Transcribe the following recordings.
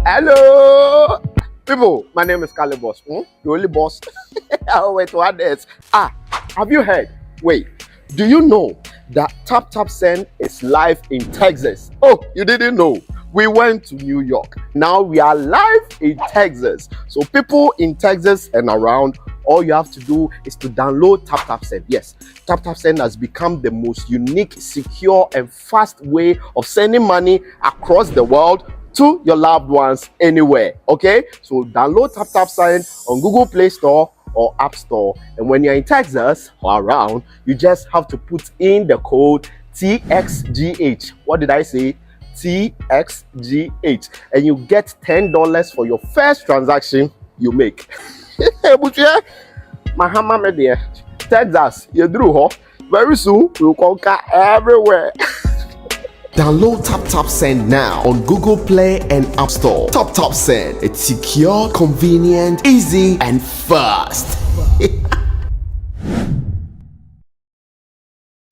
Hello, people. My name is Calibos. The only boss. Oh, wait, what else? Have you heard? Wait, do you know that Tap Tap Send is live in Texas? Oh, you didn't know? We went to New York. Now we are live in Texas. So people in Texas and around, all you have to do is to download Tap Tap Send. Yes, Tap Tap Send has become the most unique, secure, and fast way of sending money across the world to your loved ones anywhere. Okay, so download Tap Tap Send on Google Play Store or App Store, and when you're in Texas or around, you just have to put in the code TXGH. What did I say? TXGH, and you get $10 for your first transaction you make. Mahama media, Texas, you drew very soon we'll conquer everywhere. Download Tap Tap Send now on Google Play and App Store. Tap Tap Send, it's secure, convenient, easy, and fast.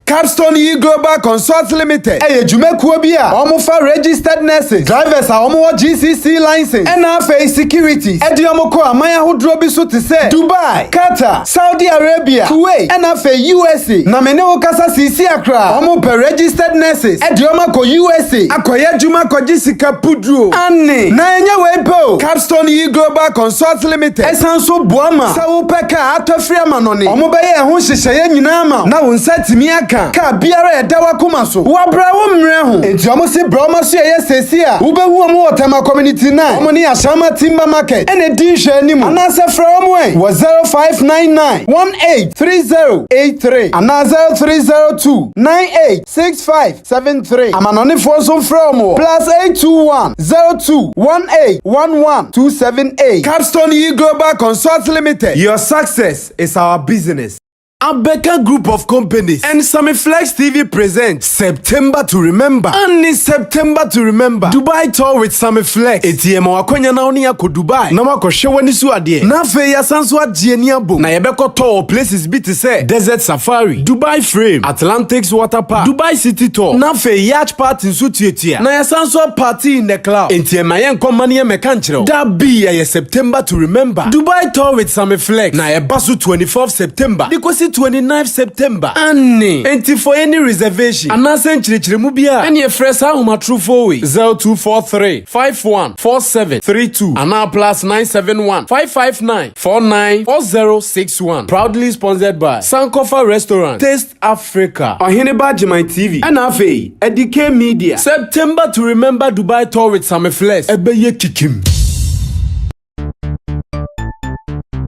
Capstone E Global Consult Limited. Jumekuo bia. Omo fa registered nurses. Drivers a omo GCC license. NFA securities. Edi omo ko amaya hodro bi so te se Dubai, Qatar, Saudi Arabia, Kuwait, NFA USA. Na mene wo kasa sisi akra. Omo per registered nurses. Edi omo ko USA. Akoye juma ko jisika pudro. Anne. Na enye we po. Capstone E Global Consult Limited. Esanso boama. Sa wo peka atofri amanone. Omo beye ho hyehye nyina ma. Na wo nsatimi aka. Ka biara e dawa kuma so wa bra wo mre ho enti omo se bra omo so ye sesi a wo behu omo Otema community 9 omo ne Ashama Timber Market ene din hwe anim anase fra omo e wo 0599 183083 ana 0302 986573 amanone fo so fra omo +821 021811 Capstone E Global Consult Limited. Your success is our business. Abeka Group of Companies and Sammy Flex TV present September to Remember. Only September to Remember. Dubai tour with Sammy Flex. ATM wakonya na oni yako Dubai. Na wako shewani su adie. Na fe ya sansu adie ni abo. Na yebeko tour places biti se Desert Safari, Dubai Frame, Atlantics Water Park, Dubai City Tour. Na fe yacht party nsu tietia. Na ya sansu party in the cloud. ATM ayen komani ya mekanchiro. Dabi ya September to Remember. Dubai tour with Sammy Flex. Na yebasu 24th September. Dikosi 29th September. Annie. Enti for any reservation. Anase nchirichirimu bia. Eni efresa huma true for we. 0243 514732. Ana plus 971 559 494061. Proudly sponsored by Sankofa Restaurant, Taste Africa, Ohineba Jemai TV, NFA, Edike Media. September to Remember Dubai tour with Sammy Flex. Ebeye kikim.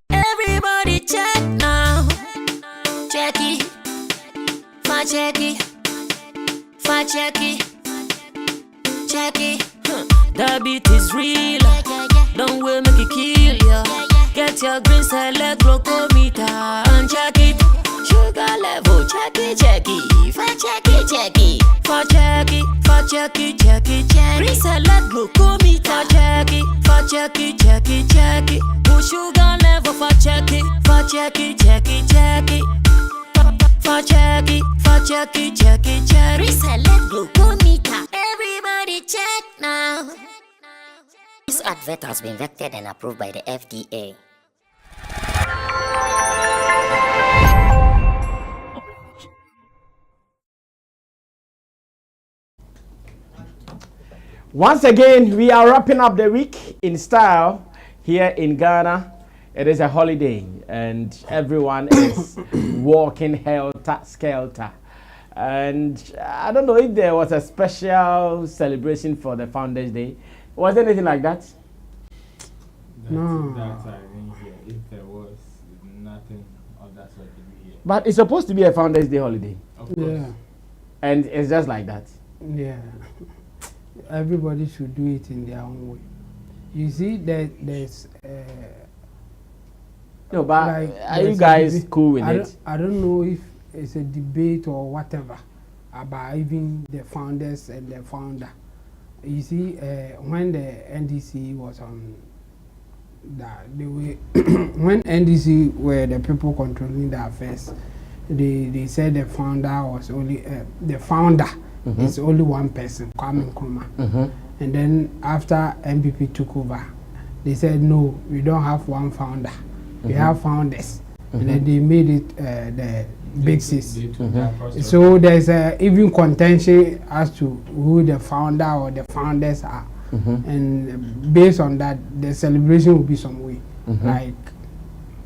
Everybody check now. Check it, check it, check it, check it. The beat is real. Don't wait, make it kill ya. Get your green select glucometer and check it. Sugar level, check it, check it. Check it, check it. Check it, check it, check it, check it. Green select glucometer. Check it, check it, check it, check it. Put sugar level, check it, check it, check it, check it. Check it, check it, check it, check it. Reselect glucometer. Everybody check now. This advert has been vetted and approved by the FDA. Once again, we are wrapping up the week in style here in Ghana. It is a holiday and everyone is walking helter-skelter. And I don't know if there was a special celebration for the Founders Day. Was there anything like that? No. That I didn't hear. If there was nothing of that sort, did we hear? But it's supposed to be a Founders Day holiday. Of course. Yeah. And it's just like that. Yeah. Everybody should do it in their own way. You see, there's... no, but like, are you guys cool with it? I don't know if it's a debate or whatever about even the founders and the founder. You see, when the NDC was on that, they were when NDC were the people controlling the affairs, they said the founder was only the founder is only one person, Kwame Nkrumah. And then after MPP took over, they said no, we don't have one founder, we have founders. And then they made it the big six. So there's even contention as to who the founder or the founders are. And based on that, the celebration will be some way. Like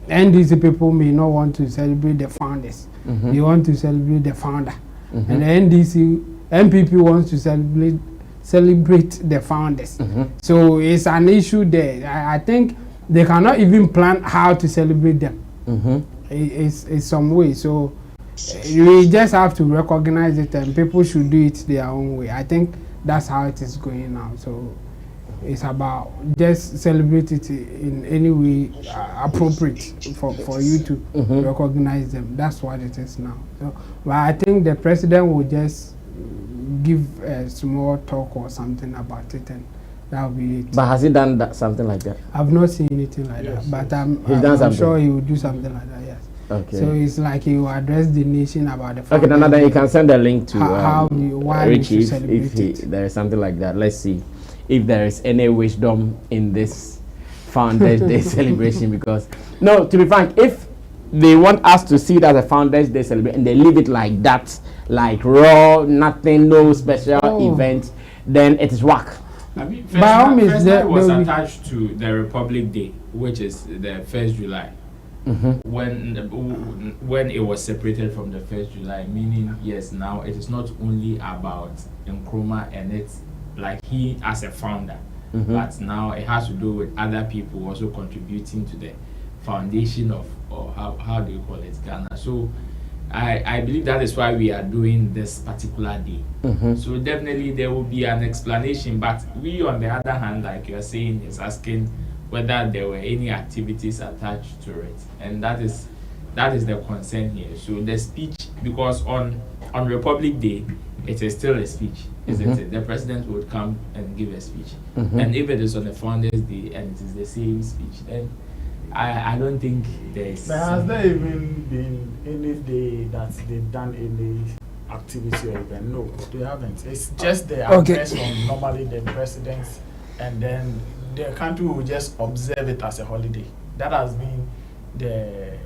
NDC people may not want to celebrate the founders. They want to celebrate the founder. And the MPP wants to celebrate the founders. So it's an issue there. I think they cannot even plan how to celebrate them. It's some way. So we just have to recognize it, and people should do it their own way. I think that's how it is going now. So it's about just celebrate it in any way appropriate for you to recognize them. That's what it is now. So, but I think the president will just give a small talk or something about it, and that will be it. But has he done that, something like that? I've not seen anything like that, but I'm sure he will do something like that. Yes. Okay. So it's like he will address the nation about the fact. Okay, now then you can send a link to why Richie we should celebrate if there is something like that. Let's see if there is any wisdom in this Founders Day celebration. Because no, to be frank, if they want us to see it as a Founders Day celebration and they leave it like that, like raw, nothing, no special event, then it is whack. I mean, By all means, First was attached to the Republic Day, which is the 1st July. When it was separated from the 1st July, meaning yes, now it is not only about Nkrumah and it's like he as a founder, but now it has to do with other people also contributing to the foundation of, or how do you call it, Ghana. So I believe that is why we are doing this particular day. So definitely there will be an explanation, but we on the other hand, like you are saying, is asking whether there were any activities attached to it, and that is the concern here. So the speech, because on Republic Day it is still a speech, isn't it? The president would come and give a speech, and if it is on the Founders Day and it is the same speech, then I don't think there's. But has there even been any day that they've done any activity or event? No, they haven't. It's just the address from normally the president, and then the country will just observe it as a holiday. That has been the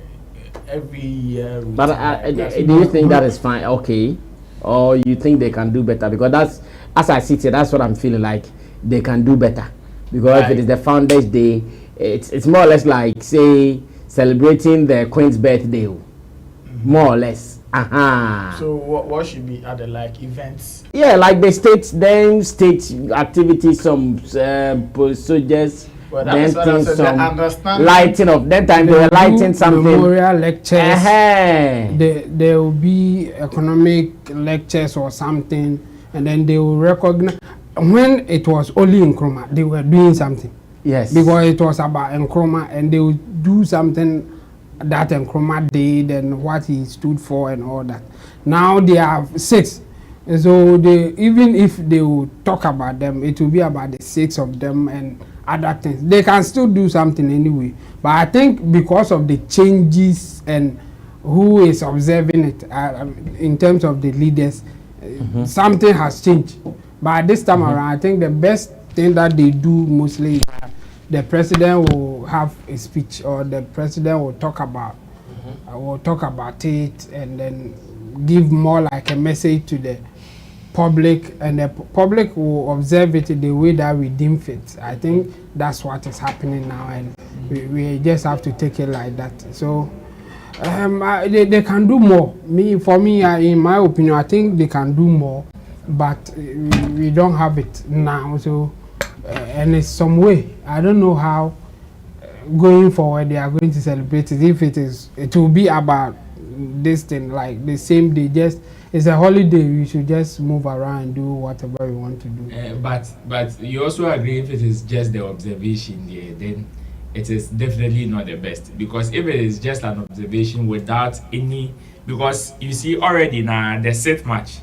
every year. But do you think that is fine? Okay, or you think they can do better? Because that's, as I see it, that's what I'm feeling like. They can do better because if it is the Founders Day, it's more or less like, say, celebrating the Queen's birthday, more or less. So what should be other like events? Yeah, like the state activities, some soldiers, then things, some lighting of that time they were lighting something. Memorial lectures. There will be economic lectures or something, and then they will recognize. When it was only Nkrumah, they were doing something. Yes. Because it was about Nkrumah, and they would do something that Nkrumah did and what he stood for and all that. Now they have 6. And so even if they will talk about them, it will be about the 6 of them and other things. They can still do something anyway. But I think because of the changes and who is observing it, in terms of the leaders, something has changed. But this time around, I think the best thing that they do mostly is that the president will have a speech, or the president will talk about it, and then give more like a message to the public, and the public will observe it the way that we deem fit. I think that's what is happening now, and we just have to take it like that. So they can do more. For me, in my opinion, I think they can do more, but we don't have it now. So and it's some way. I don't know how going forward they are going to celebrate it. If it will be about this thing, like the same day. Just it's a holiday. We should just move around and do whatever we want to do. But you also agree, if it is just the observation there, then it is definitely not the best, because if it is just an observation without any because you see already now the 6th March,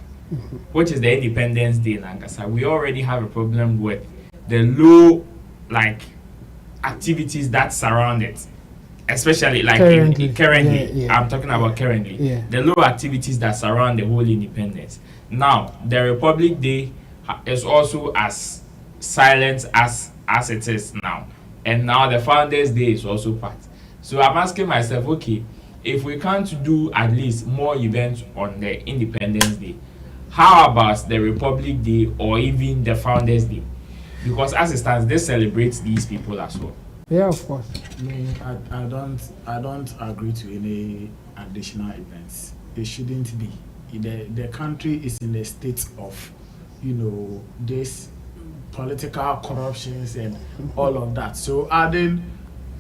which is the Independence Day in Ankasa, we already have a problem with the low like activities that surround it, especially like currently. I'm talking about currently. The low activities that surround the whole independence. Now the Republic Day is also as silent as it is now, and now the Founders Day is also part. So I'm asking myself, okay, if we can't do at least more events on the Independence Day, how about the Republic Day or even the Founders Day? Because as it stands, this celebrates these people as well. Yeah, of course. I don't agree to any additional events. It shouldn't be. The country is in a state of, this political corruptions and all of that. So adding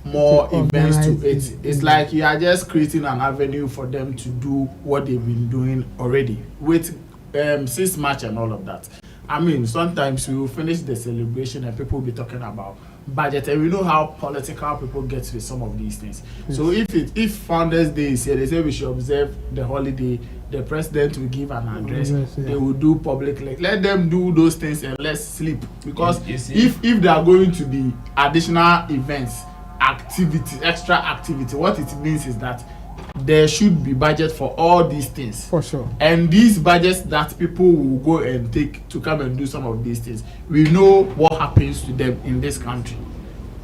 more events to it, it's like you are just creating an avenue for them to do what they've been doing already with 6th March and all of that. I mean, sometimes we will finish the celebration and people will be talking about budget, and we know how political people get with some of these things. So if Founders Day is here, they say we should observe the holiday, the president will give an address, they will do public, let them do those things and let's sleep. Because if there are going to be additional events, extra activity, what it means is that there should be budget for all these things. For sure. And these budgets that people will go and take to come and do some of these things, we know what happens to them in this country.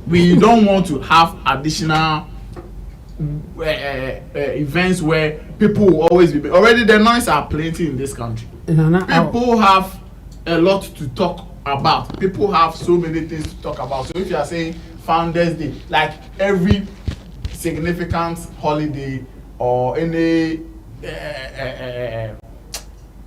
We don't want to have additional events where people will always be. Already the noise are plenty in this country. People have a lot to talk about. People have so many things to talk about. So if you are saying Founders Day, like every significant holiday or any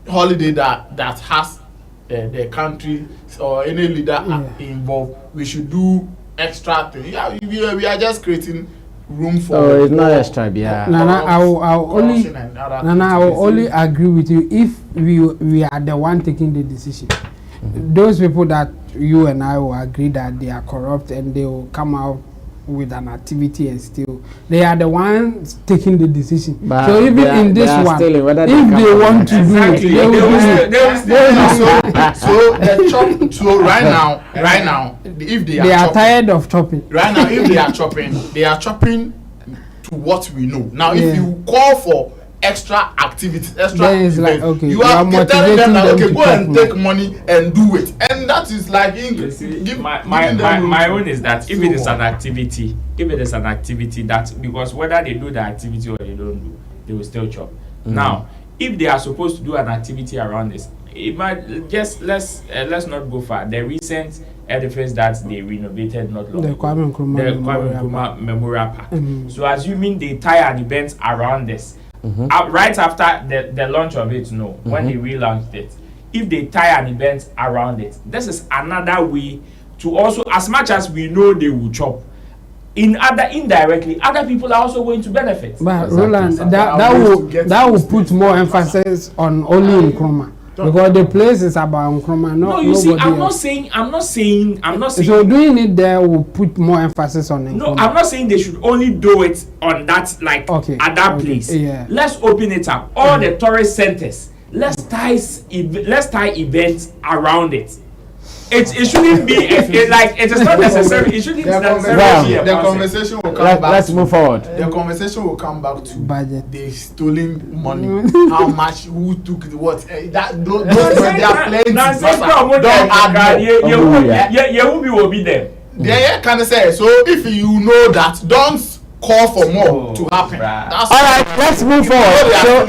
holiday that has the country or any leader involved, we should do extra things. Yeah, we are just creating room for. Oh, it's not extra, yeah. Nana, I will only agree with you if we are the one taking the decision. Those people that you and I will agree that they are corrupt and they will come out with an activity and still they are the ones taking the decision. But so even in this one, if they want to do it, they will do it. So the chop. So right now, if they are tired of chopping. Right now, if they are chopping to what we know. Now, if you call for extra activities, events, like, okay, you are telling them that okay, go and take money and do it, and that is like my own is that if it is an activity, that because whether they do the activity or they don't do, they will still chop. Now, if they are supposed to do an activity around this, it might just let's not go far. The recent edifice that they renovated not long ago, the Kwame Nkrumah Memorial Park. So assuming they tie an event around this. Right after the launch of it, when they relaunched it, if they tie an event around it, this is another way to also, as much as we know they will chop, indirectly, other people are also going to benefit. But Roland, that will put more emphasis on only Nkrumah. Because the place is about Nkrumah, no, you see, I'm not saying. So doing it there will put more emphasis on Nkrumah. No, I'm not saying they should only do it on that, at that place. Yeah. Let's open it up. All the tourist centers. Let's tie events around it. It shouldn't be it is not necessary. It shouldn't necessarily be a the conversation will come back. Let's move forward. The conversation will come back to budget. The stolen money. How much? Who took what? That those they are playing. Don't will be there. They can say so. If you know that, don't call for more to happen. All right, let's move forward. So,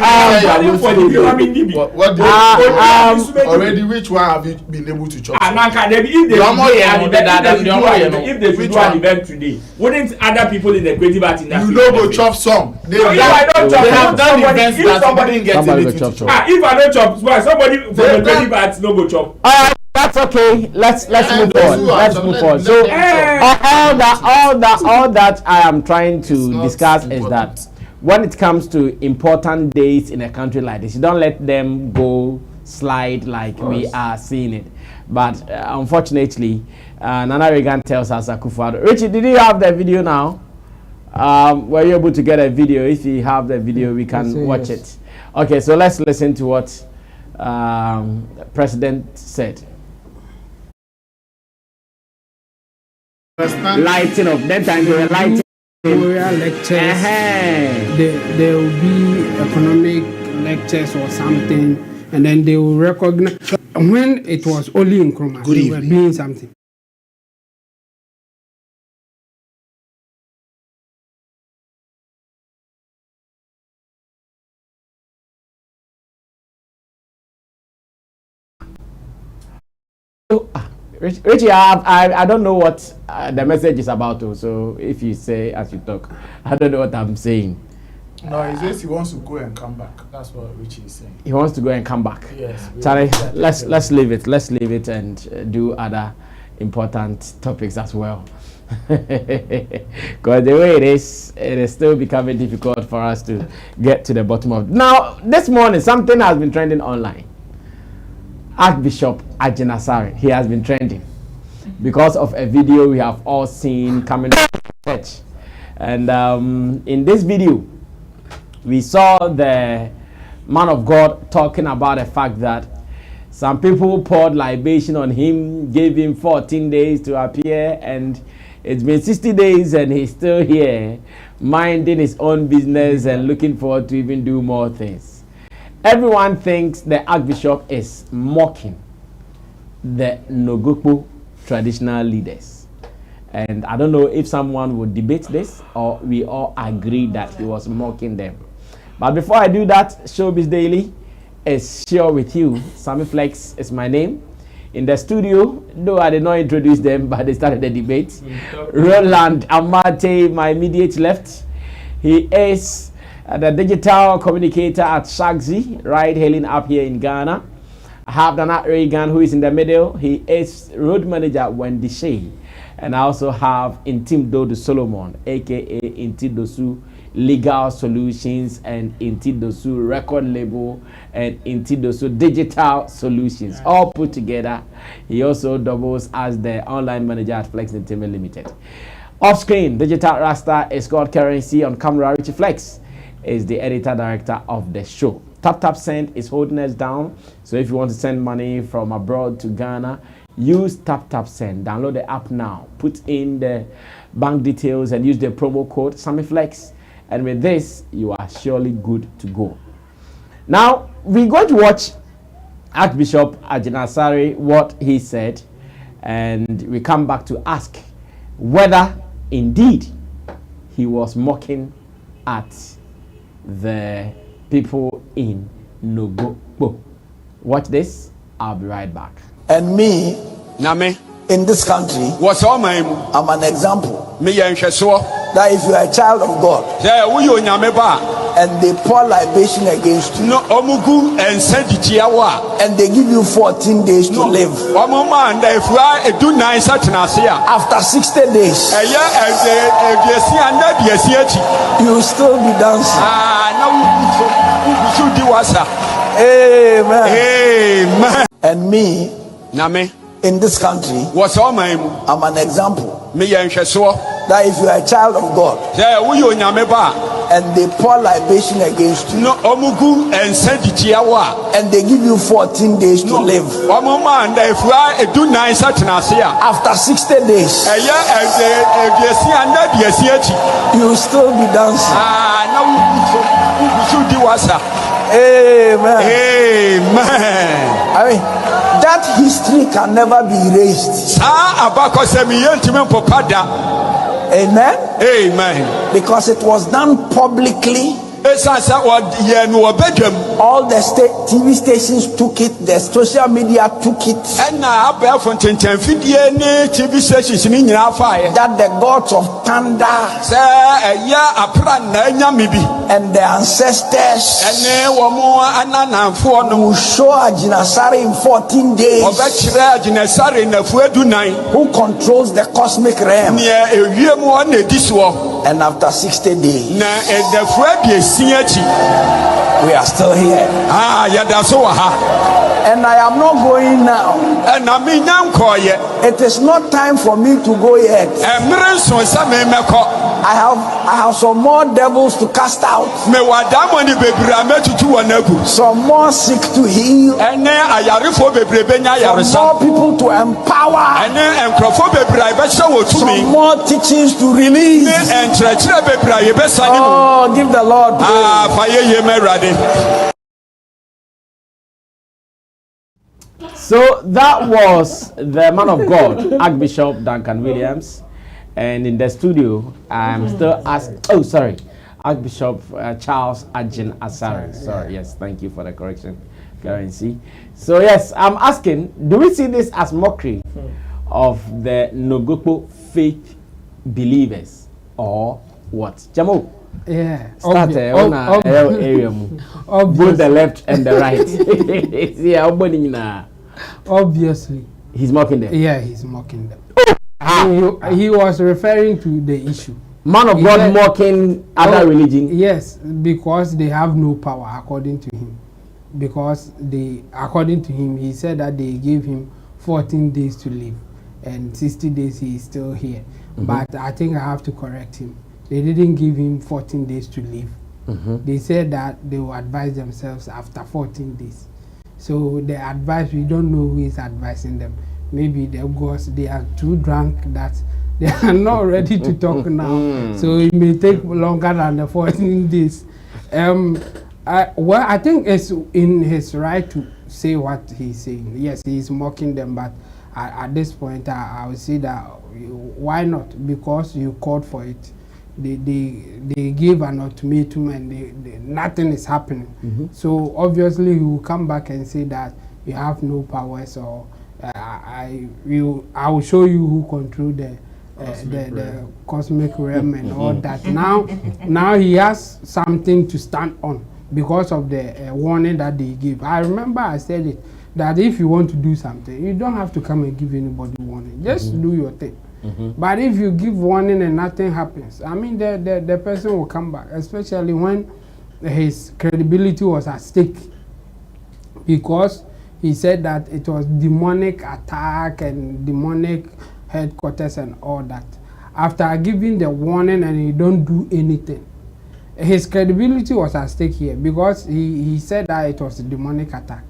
already, which one have you been able to chop? If they should do an event today, wouldn't other people in the creative art industry? You know, go chop some. They have done events that somebody didn't get anything to chop. If I don't chop, somebody from the creative art no go chop. All right. That's okay. Let's move on. Let's move on. So all that I am trying to discuss is that when it comes to important days in a country like this, you don't let them go slide like we are seeing it. But unfortunately, Nana Reagan tells us Akufo-Addo. Richie, did you have the video now? Were you able to get a video? If you have the video, we can watch it. Okay, so let's listen to what the President said. Lighting up. That time they were lighting. Memorial lectures. There will be economic lectures or something, and then they will recognize. When it was only in Nkrumah, they were doing something. Richie, I don't know what the message is about, so if you say as you talk, I don't know what I'm saying. No, it's just he wants to go and come back. That's what Richie is saying. He wants to go and come back. Yes. Charlie, let's leave it. Let's leave it and do other important topics as well. Because the way it is still becoming difficult for us to get to the bottom of it. Now, this morning, something has been trending online. Archbishop Ajinasari, he has been trending because of a video we have all seen coming from the church. And in this video, we saw the man of God talking about the fact that some people poured libation on him, gave him 14 days to appear, and it's been 60 days and he's still here, minding his own business and looking forward to even do more things. Everyone thinks the Archbishop is mocking the Nogokpo traditional leaders. And I don't know if someone would debate this or we all agree that he was mocking them. But before I do that, Showbiz Daily is sure with you. Sammy Flex is my name. In the studio, though I did not introduce them, but they started the debate. Roland Amate, my immediate left. He is the digital communicator at Shagzi, right, hailing up here in Ghana. I have Dana Reagan, who is in the middle. He is road manager Wendy Shea. And I also have Intim Dodu Solomon, aka Inti Dosu Legal Solutions and Inti Dosu Record Label and Inti Dosu Digital Solutions, all put together. He also doubles as the online manager at Flex Entertainment Limited. Off screen, Digital Rasta is called Currency. On camera, Richie Flex is the editor director of the show. Tap Send is holding us down. So if you want to send money from abroad to Ghana, use Tap Send. Download the app now. Put in the bank details and use the promo code SammyFlex. And with this, you are surely good to go. Now, we're going to watch Archbishop Ajinasari, what he said, and we come back to ask whether indeed he was mocking at the people in Nogokpo. Watch this. I'll be right back. And me, Name, in this country, what's all my I'm an example. Me and that if you are a child of God, and they pour libation against you, and they give you 14 days to live. After 60 days, you will still be dancing. Amen. Amen. And me, Name, in this country, what's all my I'm an example. Me and that if you are a child of God, and they pour libation against you, and they give you 14 days to live. After 60 days, you will still be dancing. Amen. Amen. I mean, that history can never be erased. Amen. Amen. Because it was done publicly. All the TV stations took it, the social media took it. That the gods of thunder and the ancestors will show Ajinasari in 14 days who controls the cosmic realm. And after 60 days, we are still here. And I am not going now. It is not time for me to go yet. I I have some more devils to cast out. Some more sick to heal. Some more people to empower. Some more teachings to release. Oh, give the Lord praise. So that was the man of God, Archbishop Duncan Williams. And in the studio, I'm still asking, oh, sorry, Archbishop Charles Ajin Asari. Sorry, yes, thank you for the correction, currency. So, yes, I'm asking, do we see this as mockery of the Nogokpo faith believers or what? Jamo? Yeah. Start on area, both the left and the right. Yeah, obviously. He's mocking them. Yeah, he's mocking them. He was referring to the issue. Man of God mocking other religion. Yes, because they have no power according to him. Because according to him, he said that they gave him 14 days to live, and 60 days he is still here. But I think I have to correct him. They didn't give him 14 days to live. They said that they will advise themselves after 14 days. So the advice, we don't know who is advising them. Maybe because they are too drunk that they are not ready to talk now. So it may take longer than the 14 days. I think it's in his right to say what he's saying. Yes, he's mocking them, but at this point, I would say that why not? Because you called for it. They gave an ultimatum and nothing is happening. So obviously you will come back and say that you have no powers, or I will show you who control the cosmic realm and all that. Now he has something to stand on because of the warning that they give. I remember I said it, that if you want to do something, you don't have to come and give anybody warning. Just do your thing. But if you give warning and nothing happens, I mean, the person will come back, especially when his credibility was at stake, because he said that it was demonic attack and demonic headquarters and all that. After giving the warning and he don't do anything, his credibility was at stake here, because he said that it was a demonic attack.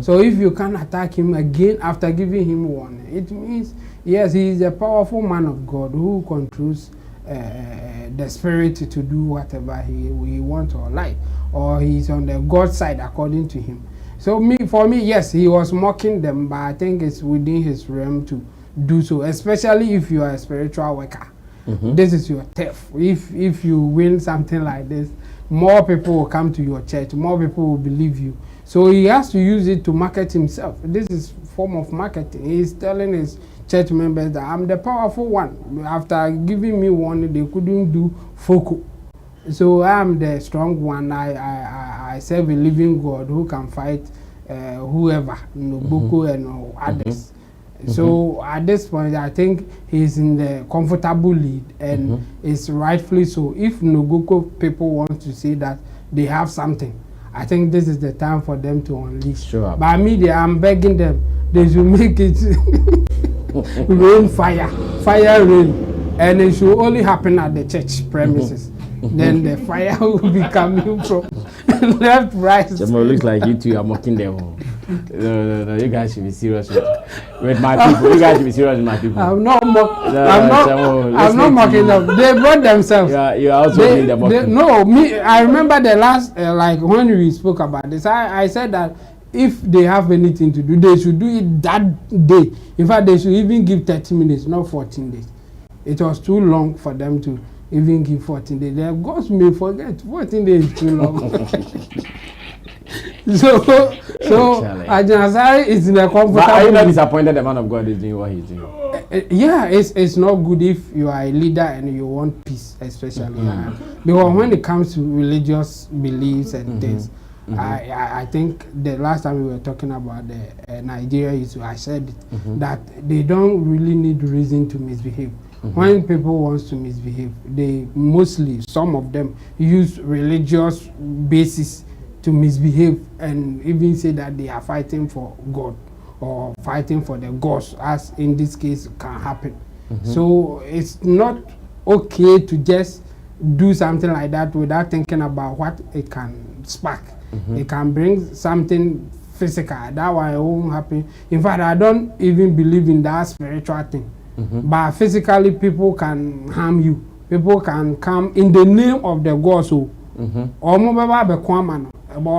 So if you can attack him again after giving him warning, it means, yes, he is a powerful man of God who controls the spirit to do whatever he wants or like, or he's on the God side according to him. So for me, yes, he was mocking them, but I think it's within his realm to do so, especially if you are a spiritual worker. This is your turf. If you win something like this, more people will come to your church, more people will believe you. So he has to use it to market himself. This is form of marketing. He's telling his church members that I'm the powerful one. After giving me warning, they couldn't do focal. So I'm the strong one. I serve a living God who can fight whoever, Boko and others. So at this point, I think he's in the comfortable lead, and it's rightfully so. If Nogokpo people want to say that they have something, I think this is the time for them to unleash. Sure. But I'm begging them, they should make it rain fire rain, and it should only happen at the church premises. Then the fire will be coming from left, right. It looks like you two are mocking them. No, you guys should be serious with my people. You guys should be serious with my people. I'm not mocking them. They brought themselves. You are also doing the mocking. No, I remember the last, like when we spoke about this, I said that if they have anything to do, they should do it that day. In fact, they should even give 30 minutes, not 14 days. It was too long for them to even give 14 days. The gods may forget 14 days is too long. So Ajinasari is in a comfortable. But are you not disappointed the man of God is doing what he's doing? Yeah, it's not good if you are a leader and you want peace, especially because when it comes to religious beliefs and things, I think the last time we were talking about the Nigeria issue, I said it, that they don't really need reason to misbehave. When people want to misbehave, they mostly, some of them, use religious basis to misbehave and even say that they are fighting for God or fighting for the gods, as in this case can happen. So it's not okay to just do something like that without thinking about what it can spark. It can bring something physical. That one won't happen. In fact, I don't even believe in that spiritual thing. But physically, people can harm you. People can come in the name of the God. So, or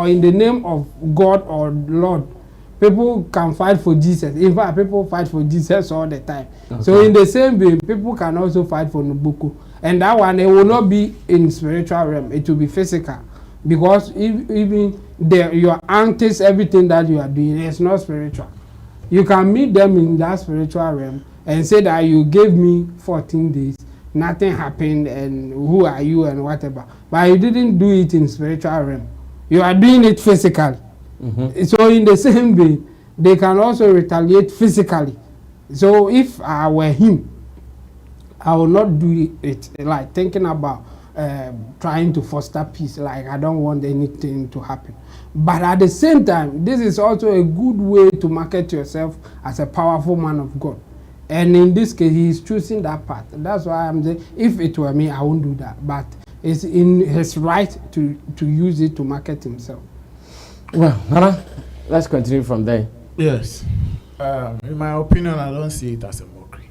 in the name of God or Lord, people can fight for Jesus. In fact, people fight for Jesus all the time. So in the same way, people can also fight for Nubuku. And that one, it will not be in spiritual realm. It will be physical. Because even your aunties, everything that you are doing is not spiritual. You can meet them in that spiritual realm and say that you gave me 14 days, nothing happened, and who are you and whatever. But you didn't do it in spiritual realm. You are doing it physically. So in the same way, they can also retaliate physically. So if I were him, I will not do it like thinking about trying to foster peace. Like I don't want anything to happen. But at the same time, this is also a good way to market yourself as a powerful man of God. And in this case, he is choosing that path. That's why I'm saying, if it were me, I won't do that. But it's in his right to use it to market himself. Well, Hannah, let's continue from there. Yes. In my opinion, I don't see it as a mockery.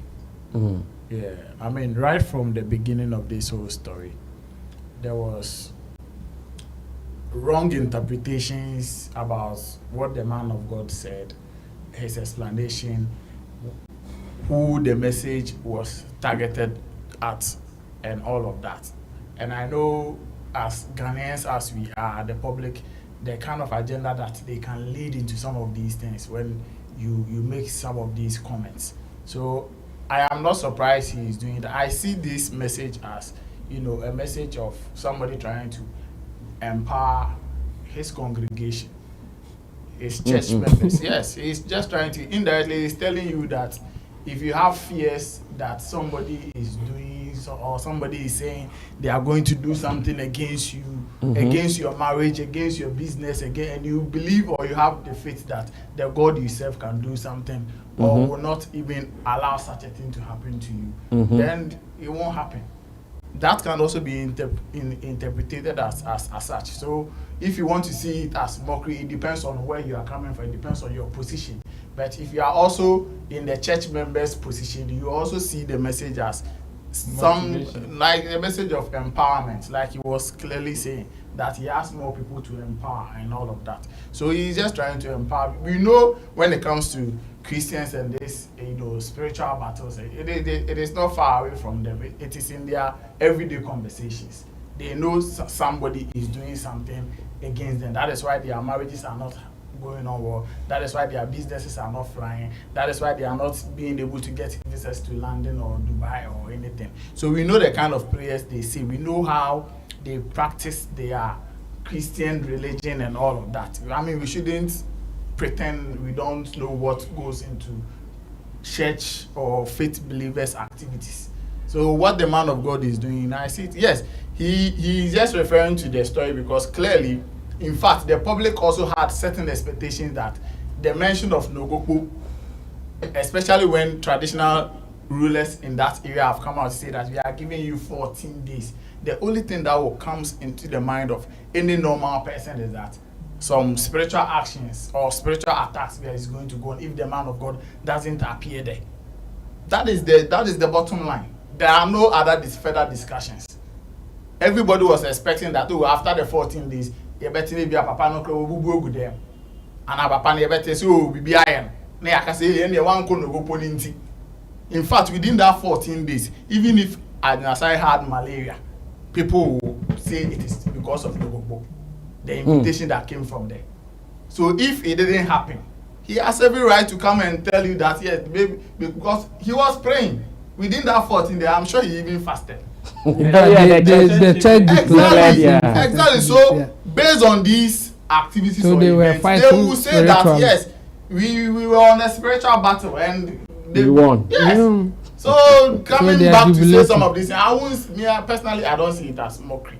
Yeah. I mean, right from the beginning of this whole story, there was wrong interpretations about what the man of God said, his explanation, who the message was targeted at, and all of that. And I know as Ghanaians as we are, the public, the kind of agenda that they can lead into some of these things when you make some of these comments. So I am not surprised he is doing that. I see this message as, a message of somebody trying to empower his congregation, his church members. Yes, he's just trying to indirectly, he's telling you that if you have fears that somebody is doing or somebody is saying they are going to do something against you, against your marriage, against your business, again, and you believe or you have the faith that the God you serve can do something or will not even allow such a thing to happen to you, then it won't happen. That can also be interpreted as such. So if you want to see it as mockery, it depends on where you are coming from, it depends on your position. But if you are also in the church members' position, you also see the message as like a message of empowerment, like he was clearly saying that he has more people to empower and all of that. So he's just trying to empower. We know when it comes to Christians and this, spiritual battles, it is not far away from them. It is in their everyday conversations. They know somebody is doing something against them. That is why their marriages are not going on well. That is why their businesses are not flying. That is why they are not being able to get visas to London or Dubai or anything. So we know the kind of prayers they say. We know how they practice their Christian religion and all of that. I mean, we shouldn't pretend we don't know what goes into church or faith believers' activities. So what the man of God is doing, I see it. Yes, he is just referring to the story because clearly, in fact, the public also had certain expectations that the mention of Nogokpo, especially when traditional rulers in that area have come out to say that we are giving you 14 days. The only thing that will come into the mind of any normal person is that some spiritual actions or spiritual attacks where is going to go on if the man of God doesn't appear there. That is the bottom line. There are no other further discussions. Everybody was expecting that after the 14 days, you better be a papa no go them. And a papa ne better say be iron. Na ya say any one ko no go poninti. In fact, within that 14 days, even if Adnasai had malaria, people will say it is because of Nogokpo, the invitation that came from there. So if it didn't happen, he has every right to come and tell you that yes, maybe because he was praying within that 14 days. I'm sure he even fasted. The church exactly. Yeah. Exactly. So based on these activities, so they will say that yes, we were on a spiritual battle and they won. Yes. So coming back to say some of this, personally, I don't see it as mockery.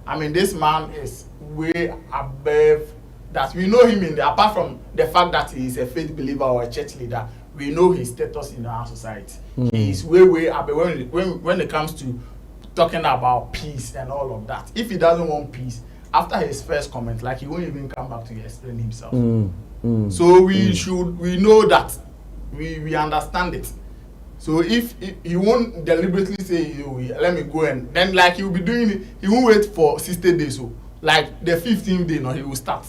I mean, this man is way above that. We know him apart from the fact that he is a faith believer or a church leader, we know his status in our society. He is way above when it comes to talking about peace and all of that. If he doesn't want peace, after his first comment, like he won't even come back to explain himself. So we know that we understand it. So if he won't deliberately say, oh, let me go, and then like he will be doing it, he won't wait for 60 days. So like the 15th day, no, he will start.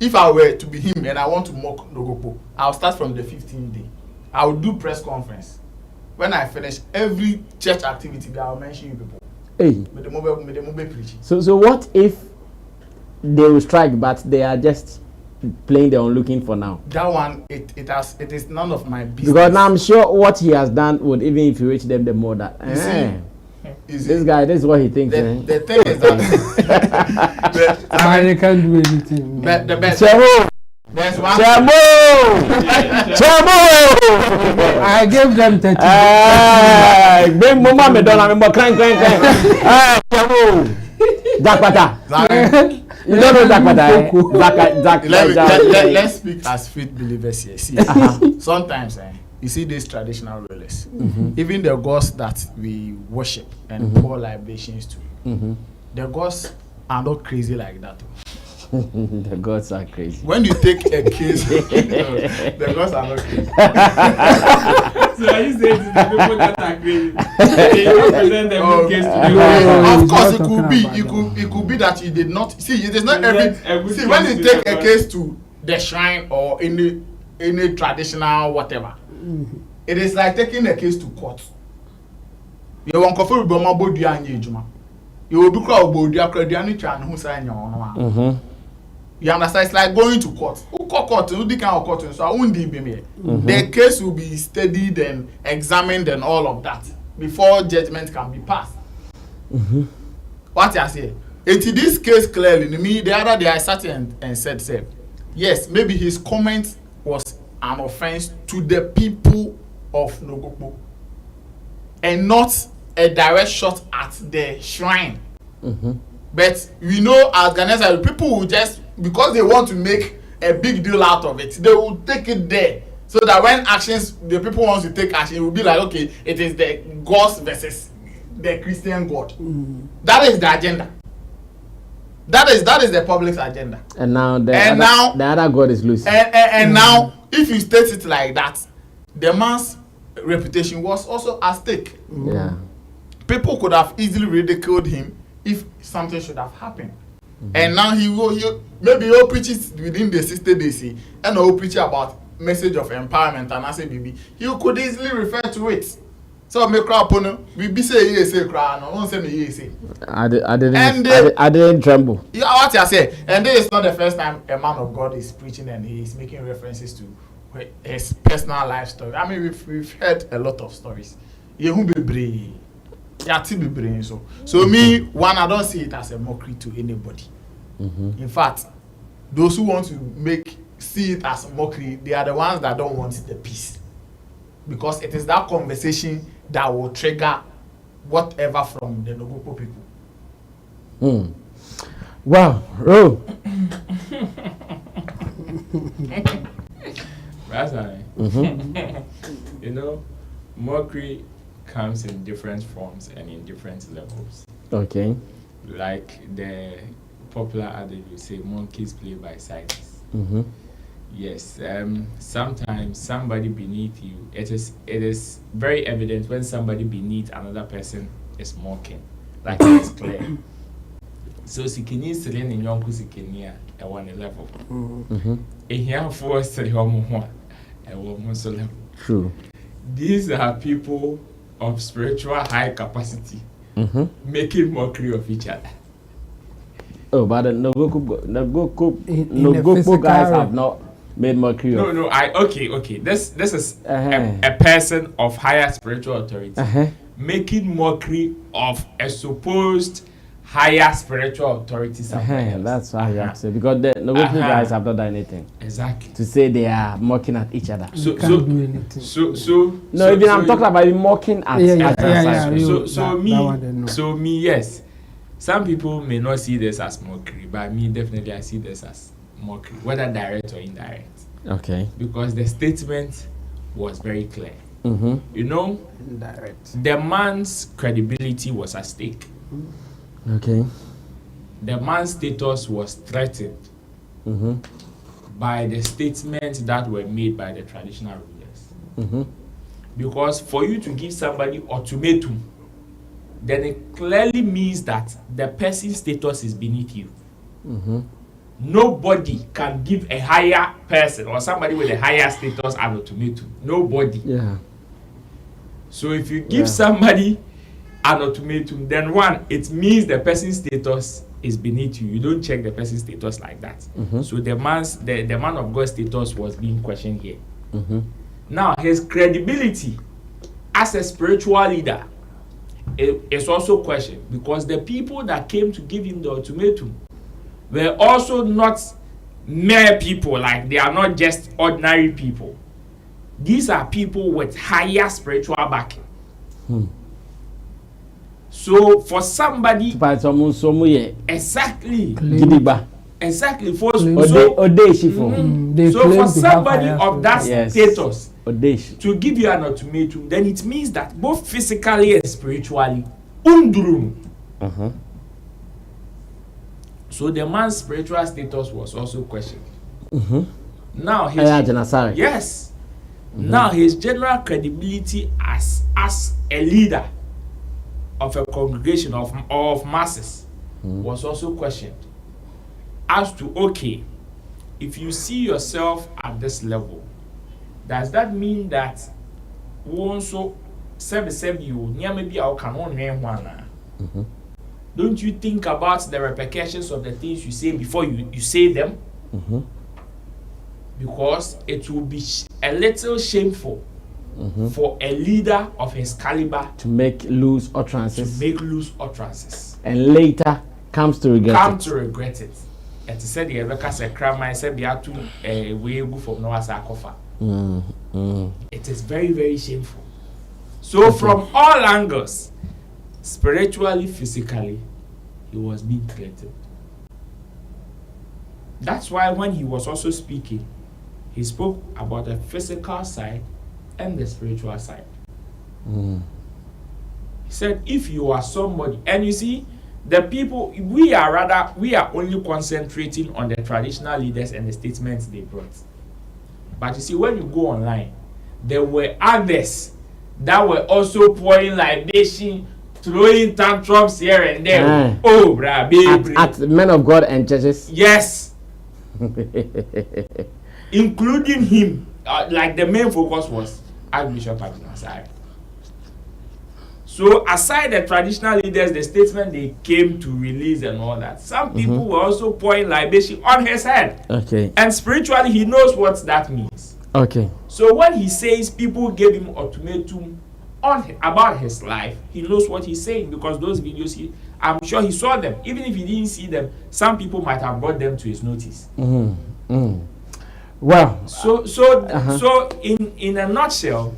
If I were to be him and I want to mock Nogokpo, I'll start from the 15th day. I will do press conference. When I finish every church activity, that I'll mention you people. Hey. With the mobile preaching. So what if they will strike, but they are just playing their own looking for now? That one, it is none of my business. Because now I'm sure what he has done would even infuriate them the more that. This guy, this is what he thinks. The thing is that I can't do anything. The best. There's one. I gave them 30. Big mama me don't have crank. Zakpata. You don't know Zakpata. Let's speak as faith believers here. See, sometimes you see these traditional rulers, even the gods that we worship and pour libations to, the gods are not crazy like that. The gods are crazy. When you take a case, the gods are not crazy. So are you saying to the people that are crazy, they represent every case to you? Of course, it could be that you did not see. It is not every. See, when you take a case to the shrine or any traditional whatever, it is like taking a case to court. You want to be Boma Bodia and Yejuma. You will be called Bodia Crediani Chan who sign your own. You understand? It's like going to court. Who court? Who the kind of court? So I won't be here. The case will be studied and examined and all of that before judgment can be passed. What I say? In this case, clearly, the other day I sat and said, yes, maybe his comment was an offense to the people of Nogokpo and not a direct shot at the shrine. But we know as Ghanaians, people will just, because they want to make a big deal out of it, they will take it there. So that when the people want to take action, it will be like, okay, it is the gods versus the Christian God. That is the agenda. That is the public's agenda. And now the other God is losing. And now, if you state it like that, the man's reputation was also at stake. Yeah. People could have easily ridiculed him if something should have happened. And now maybe he'll preach it within the 60 days and he'll preach about message of empowerment and I say baby, you could easily refer to it. So me cry upon we say yes say cry no one say me yes say. I didn't tremble. Yeah, what I say. And this is not the first time a man of God is preaching and he is making references to his personal life story. I mean we've heard a lot of stories. You be brave. So me, one, I don't see it as a mockery to anybody. In fact, those who want to see it as a mockery, they are the ones that don't want the peace. Because it is that conversation that will trigger whatever from the Nogokpo people. Wow. Oh. That's right. You know, mockery comes in different forms and in different levels. Okay. Like the popular adage you say, monkeys play by sizes. Yes. Sometimes somebody beneath you, it is very evident when somebody beneath another person is mocking. Like it is clear. So sikini sitting in yonku sikini at one level. Here for True. These are people of spiritual high capacity making mockery of each other. Oh, but the Nogokpo guys have not made mockery of. No. Okay. This is a person of higher spiritual authority making mockery of a supposed higher spiritual authority. That's how you have to say, because the Nogokpo guys have not done anything. Exactly. To say they are mocking at each other. So I'm talking about mocking at me, yes. Some people may not see this as mockery, but me definitely I see this as mockery, whether direct or indirect. Okay. Because the statement was very clear. You know, the man's credibility was at stake. Okay. The man's status was threatened by the statements that were made by the traditional rulers. Because for you to give somebody ultimatum, then it clearly means that the person's status is beneath you. Nobody can give a higher person or somebody with a higher status an ultimatum. Nobody. Yeah. So if you give somebody an ultimatum, then one, it means the person's status is beneath you. You don't check the person's status like that. So the man of God's status was being questioned here. Now his credibility as a spiritual leader is also questioned, because the people that came to give him the ultimatum were also not mere people. Like, they are not just ordinary people. These are people with higher spiritual backing. So for somebody exactly for somebody of that status to give you an ultimatum, then it means that both physically and spiritually so the man's spiritual status was also questioned. Now his now his general credibility as a leader of a congregation of masses was also questioned. As to, okay, if you see yourself at this level, does that mean that also don't you think about the repercussions of the things you say before you say them? Because it will be a little shameful for a leader of his caliber to make loose utterances. And later comes to regret it. And to say the Rebecca said, "Cram, I said, be out to a way from Noah's Sarcophagus." It is very, very shameful. So, from all angles, spiritually, physically, he was being threatened. That's why when he was also speaking, he spoke about the physical side and the spiritual side. He said, if you are somebody, and you see, the people, we are only concentrating on the traditional leaders and the statements they brought. But you see, when you go online, there were others that were also pouring libation, throwing tantrums here and there. Oh, brah, baby. At men of God and churches? Yes. Including him. Like the main focus was Archbishop Charles. So aside the traditional leaders, the statement they came to release and all that, some people were also pouring libation on his head. Okay. And spiritually, he knows what that means. Okay. So when he says people gave him ultimatum about his life, he knows what he's saying, because those videos, I'm sure he saw them. Even if he didn't see them, some people might have brought them to his notice. Well, so in a nutshell,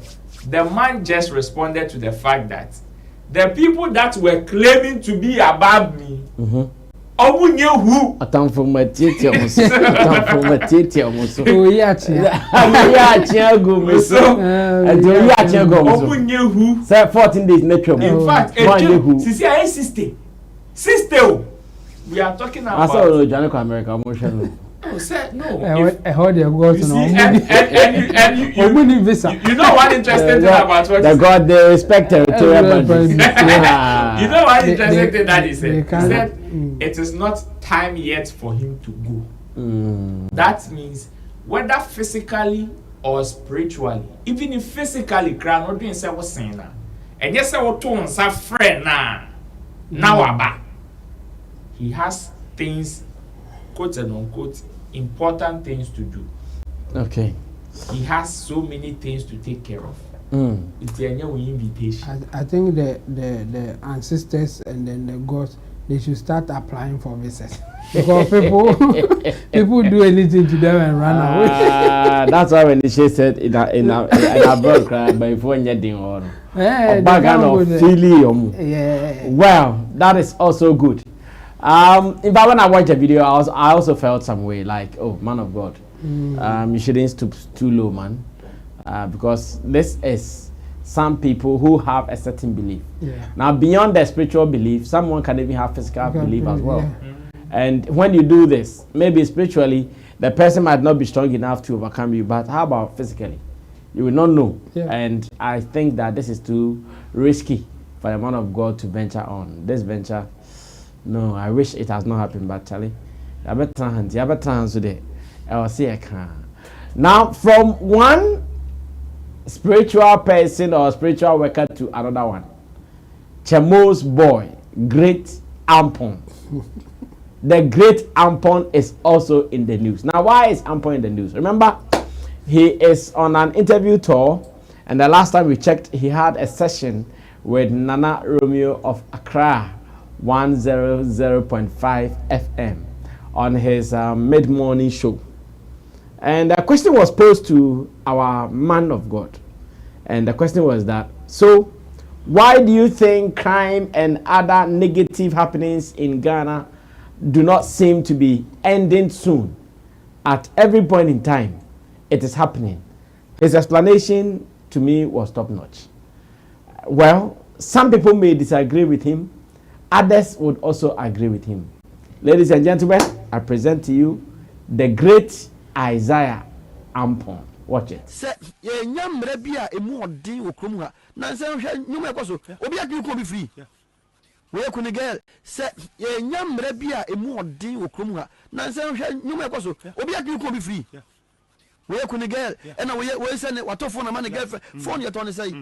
the man just responded to the fact that the people that were claiming to be above me, who? Say 14 days natural. In fact, sister, we are talking about. I saw Johnny America. No, sir, no. I heard you go to and you know what interesting thing about what the God they respect territorial boundaries. You know what interesting thing that he said? He said it is not time yet for him to go. That means whether physically or spiritually, even if physically, not doing say what's saying now, and yes, I will turn some friend now he has things, quote and unquote, important things to do. Okay. He has so many things to take care of. It's a new invitation. I think the ancestors and then the gods, they should start applying for visas. Because people do anything to them and run away. That's why when she said in a broad cry by phone getting or background of feeling. Well, that is also good. In fact, when I watched the video, I also felt some way like, oh, man of God, you shouldn't stoop too low, man, because this is some people who have a certain belief. Yeah. Now, beyond the spiritual belief, someone can even have physical belief as well. Yeah. And when you do this, maybe spiritually, the person might not be strong enough to overcome you, but how about physically? You will not know. Yeah. And I think that this is too risky for the man of God to venture on. This venture, no, I wish it has not happened, but Charlie, I better today. I will see a can. Now, from one spiritual person or spiritual worker to another one, Chemo's boy, great Ampong. The great Ampong is also in the news. Now, why is Ampong in the news? Remember, he is on an interview tour, and the last time we checked, he had a session with Nana Romeo of Accra 100.5 FM on his mid-morning show. And the question was posed to our man of God. And the question was that, so why do you think crime and other negative happenings in Ghana do not seem to be ending soon? At every point in time, it is happening. His explanation to me was top-notch. Well, some people may disagree with him. Others would also agree with him. Ladies and gentlemen, I present to you the great Isaiah Ampong. Watch it. Say, ye nyamre bia emu odin okrom ha. Na nse hwe nyuma ekoso. Obi adin ko bi free. We kuni girl. Say, ye nyamre bia emu odin okrom ha. Na nse hwe nyuma ekoso. Obi adin ko bi free. We kuni girl. And we say ne watofo na man girlfriend. Phone ye ton say.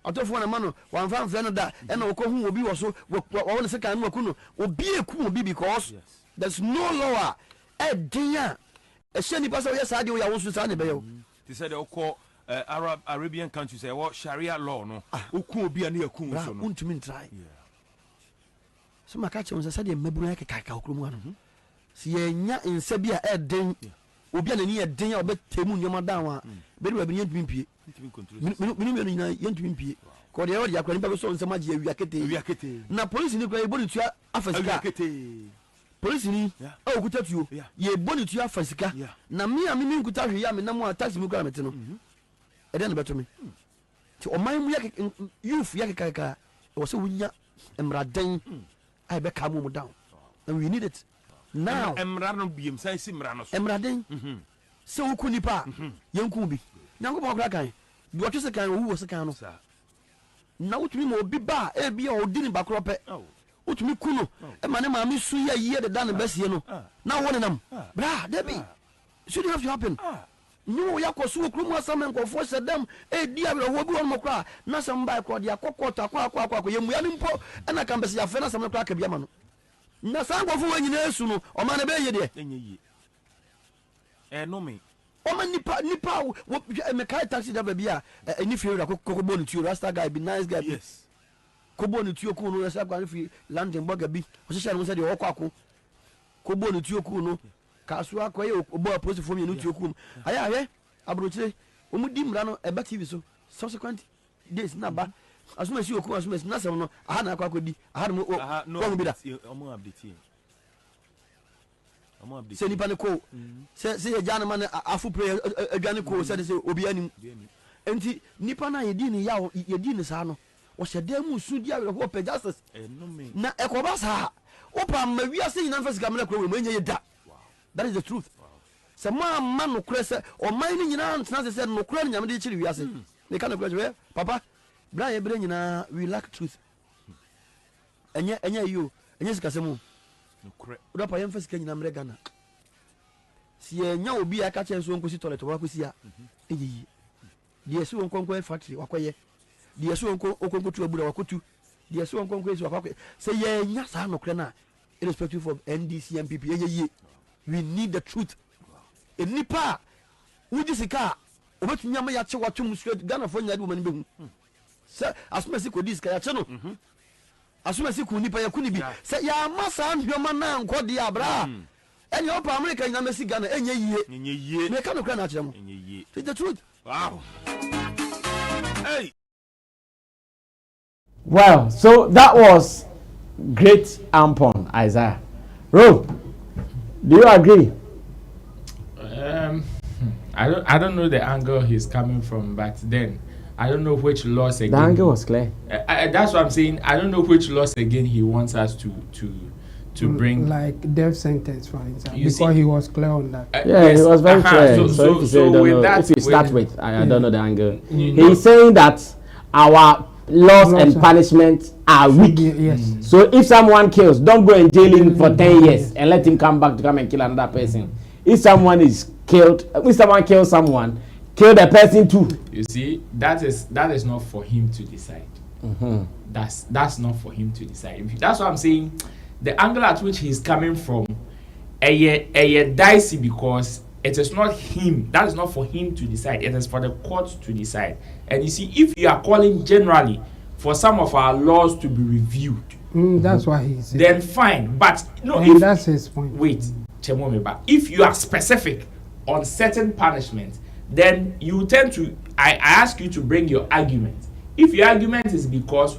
Atofo na man wan fan friend da. And we ko hu obi wo so. We won say kan waku no. Obi eku obi because there's no law. Edin a sheni pastor yes I do ya won so sa ne be yo. They said they call Arabian countries say what Sharia law no. Oku obi ani akun so no. Untumi try. So maka che unsa say maburu ya kaka okromu ano. Si yenya nsa bia eden obi anani eden ya obetemu nyoma dan wa. Be do abi yentumi pie. Minu nyina yentumi pie. Ko de ya yakwa ni ba so nsa maji awia kete. Na police ni kwa eboni tua afasika. Police ni okuta tuo ye boni tu afasika na me a me nkuta hwe ya me na mo taxi mu kra mete no e de na beto me ti o man mu ya youth ya kaka o se wunya emraden ai be ka mu down and we need it now emra no biem sai si mra no so emraden se wuku nipa yenku bi nyango bo kra kan bi o twese kan wo se kan no na wutumi mo bi ba e bi o di ni bakrope utumi kuno e mane ma mi su ya yie de dan besie no na wone nam bra debi should have to happen no ya koso okrumu asam nkofo sedem e di abiro wo bi won mokra na sam ba ko dia kokota kwa ye muya ni mpo na kan bese ya fe na sam no kra ka bia ma no na sam nkofo wa nyina esu no o ma na be ye de enye yi no me o ma nipa wo me kai taxi driver bia ni fi ra kokoboni tu rasta guy be nice guy yes kobo ni tuo ku no yesa kwa fi landing burger bi o se no se de o kwako kobo ni tuo ku no kaso akwa ye obo apose fo mi no tuo ku aya ahe abrochire o mu di mra no eba tv so subsequent days na ba asuma si oku asuma si na se no aha na akwa kodi aha no ko bi da omo update se ni pa ne ko se ye jana man afu pray adwane ko se de se obi anim enti nipa na ye di ni ya ye di ni sa no o se dem su dia we ho justice na ekoba sa opa ma wiase nyina fa sika mena ko we menye da that is the truth se ma no krese o man ni nyina ntena se no kra nyame de chiri wiase ne ka no kra papa bra ye bre nyina we lack truth enye yo enye sika se mu no kra do pa ye fa sika nyina mre Ghana si enya obi aka che so nkosi toilet wa kosi a eyi die so nkonkon factory wakoye the yesu onko tu abura wakotu the yesu onko esu akwa say ye nya sa no kre na irrespective of NDC MPP ye we need the truth enipa wuji sika obetu nyama ya che watum straight Ghana for nya de woman behu say asuma si kodis ka ya che no asuma si ku nipa ya kuni bi say ya masa ndwoma na nkodi abra enye opa America nya mesi Ghana enye yie me ka no kre na che mo enye yie it's the truth wow hey. Well, so that was great Ampong, Isaiah. Ro, do you agree? I don't know the angle he's coming from, but then I don't know which laws again. The angle was clear. That's what I'm saying. I don't know which laws again he wants us to bring. Like death sentence, for example, You because see, he was clear on that. Yes, he was very clear. So if you with that, if you start with, I don't know the angle. know, He's saying that our laws and punishments are weak. Yes. So if someone kills, don't go and jail him for 10 years and let him come back to come and kill another person. If someone is killed, if someone kills someone, kill the person too. You see, that is not for him to decide. That's not for him to decide. That's what I'm saying. The angle at which he's coming from, a dicey, because it is not him. That is not for him to decide. It is for the court to decide. And you see, if you are calling generally for some of our laws to be reviewed, that's why he's. Then fine. But no, and that's his point. Wait, Chemomeba. If you are specific on certain punishments, then you tend to. I ask you to bring your argument. If your argument is because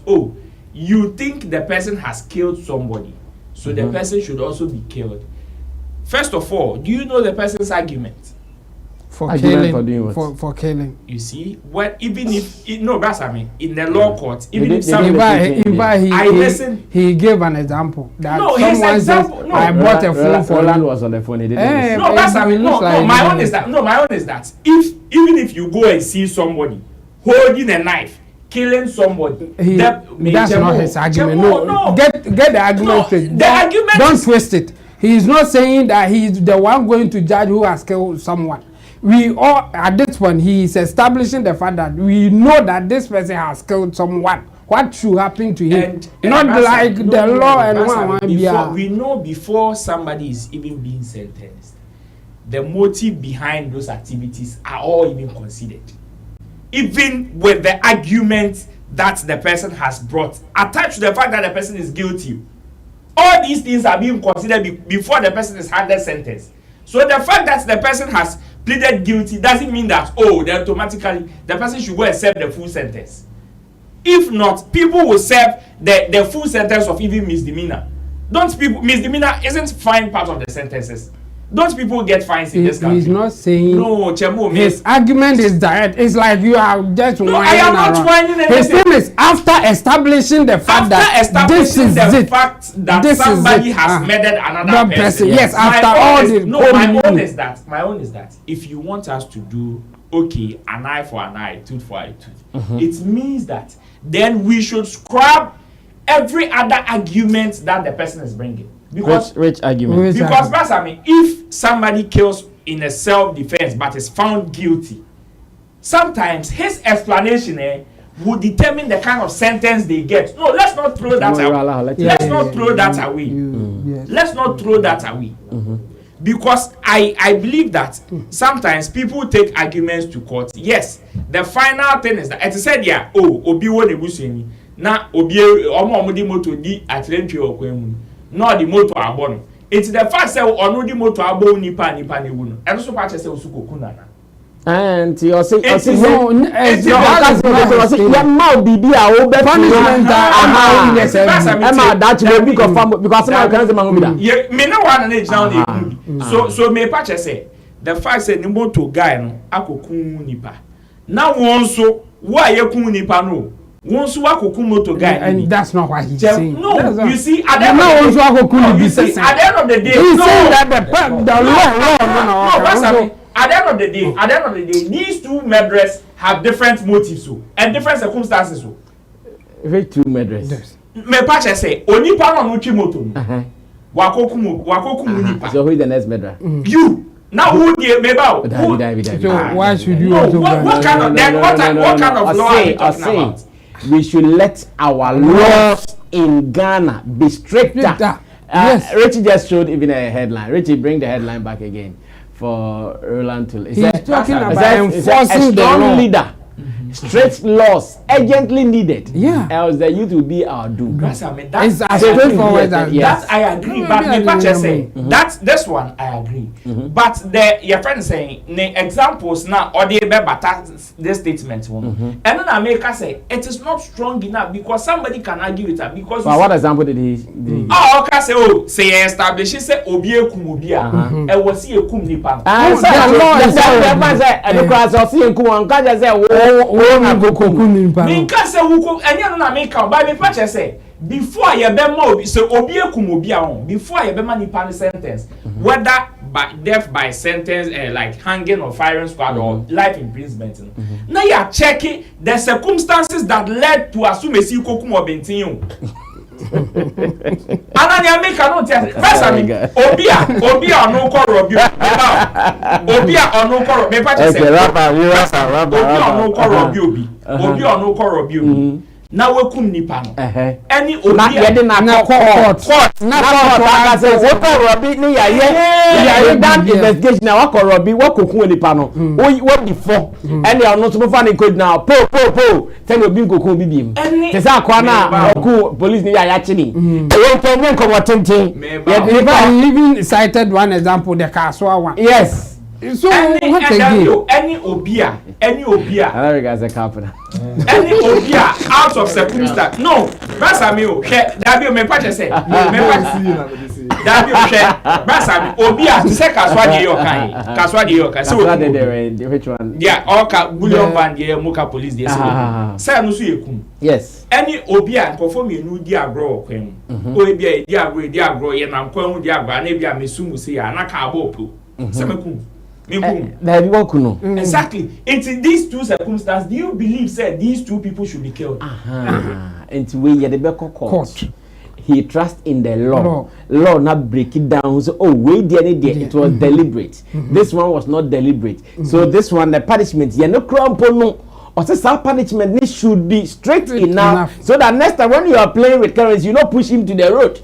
you think the person has killed somebody, so the person should also be killed. First of all, do you know the person's argument? For argument killing. For doing what? For killing. You see, what even if no, that's I mean, in the law court, even if he gave an example that his example. Says, I bought a phone for Roland was on the phone. He didn't. No, that's I mean, my own is that. Even if you go and see somebody holding a knife, killing somebody, that's not his argument. No, get the argument straight. Don't twist it. He is not saying that he is the one going to judge who has killed someone. We all, at this point, he is establishing the fact that we know that this person has killed someone. What should happen to him? Not like the law and we know before somebody is even being sentenced, the motive behind those activities are all even considered. Even with the argument that the person has brought, attached to the fact that the person is guilty. All these things are being considered before the person is handed sentence. So the fact that the person has pleaded guilty doesn't mean that then automatically the person should go and serve the full sentence. If not, people will serve the full sentence of even misdemeanor. Misdemeanor isn't fine part of the sentences. Don't people get fines in this country? He's not saying. No, Chemo. His argument is direct. It's like you are just whining I am not whining anything. His thing is after establishing the fact that this is it. Fact that somebody has murdered another person. Yes, after all the. My own is that if you want us to do an eye for an eye, tooth for a tooth, it means that then we should scrap every other argument that the person is bringing. Because which argument? Because if somebody kills in a self-defense but is found guilty, sometimes his explanation will determine the kind of sentence they get. No, let's not throw that away. Let's not throw that away. Let's not throw that away. Because I believe that sometimes people take arguments to court. Yes, the final thing is that it said obi wo nebusuani na obi omo di moto di atlentwe okwemu. No the motor abono. It's the fact say ono di motor abo nipa ne wu no. Eno so pa che say osuko kunana. And you say no, punishment that will be confirmed because some can say me no one na down so me pa che say the fact say the motor guy no akokun nipa. Na won so wo ayekun nipa no. Once you are motor guy, and that's not what he's saying. No, you see, at the end of the day, he's saying that at the end of the day, these two murderers have different motives and different circumstances. Very two murderers. Me patch say, oni pa no chi motor. Wakoku nipa. So who is the next murderer? You. Now who the meba? So why should you also what kind of law are we talking about? We should let our laws in Ghana be stricter. Yes. Richie just showed even a headline. Richie, bring the headline back again for Roland to. He's talking about enforcing the law. Leader. Strict laws urgently needed. Yeah. Else the youth will be our doom. It's as straightforward as that. I agree, but me just say this one I agree. But your friend saying the examples now or the better this statement one. And then I make us say it is not strong enough because somebody can argue with that because. But what example did he? Okay, say establish say obi ekum obia. E was see ekum nipa. And say law is say say say ekum an ka say Minka say wuko enya na minka ba me pache say before you be ma so obi ekum obi a on before you be ma nipa sentence whether by death by sentence like hanging or firing squad or life imprisonment now you are checking the circumstances that led to assume si kokum obentin ananya make no tell first I mean obi a no ko robi obi a no ko robi me pache say obi a no ko robi obi a no ko robi na wekum nipa no any obi na court na court say what robi ni yaye that investigation na what robi what kokun nipa no what the for any no to fa ni code now po tell obi kokun bibim te say akwa na oku police ni yaye achi ni e won ko tenten even cited one example the Kaswa one. Yes. So what again? Any obia I don't guys a company. Any obia out of circumstance. No, Basami o dabi o me pa say. Dabi o Basami obia se Kaswa de yo kan. So which one? Yeah, all ka William Van there Moka police there say no so yekum. Yes. Any obia conform you no di agro okwen. O ebia di agro ye na nkwan hu di agro na ebia mesumu say ya na ka abopo. Se mekum. Exactly. Into these two circumstances, do you believe that these two people should be killed? Into we the court. He trusts in the law. Law not break it down. So, wait, it was deliberate. This one was not deliberate. So this one, the punishment, no crumple. Or some punishment should be strict enough so that next time when you are playing with currency, you don't push him to the road.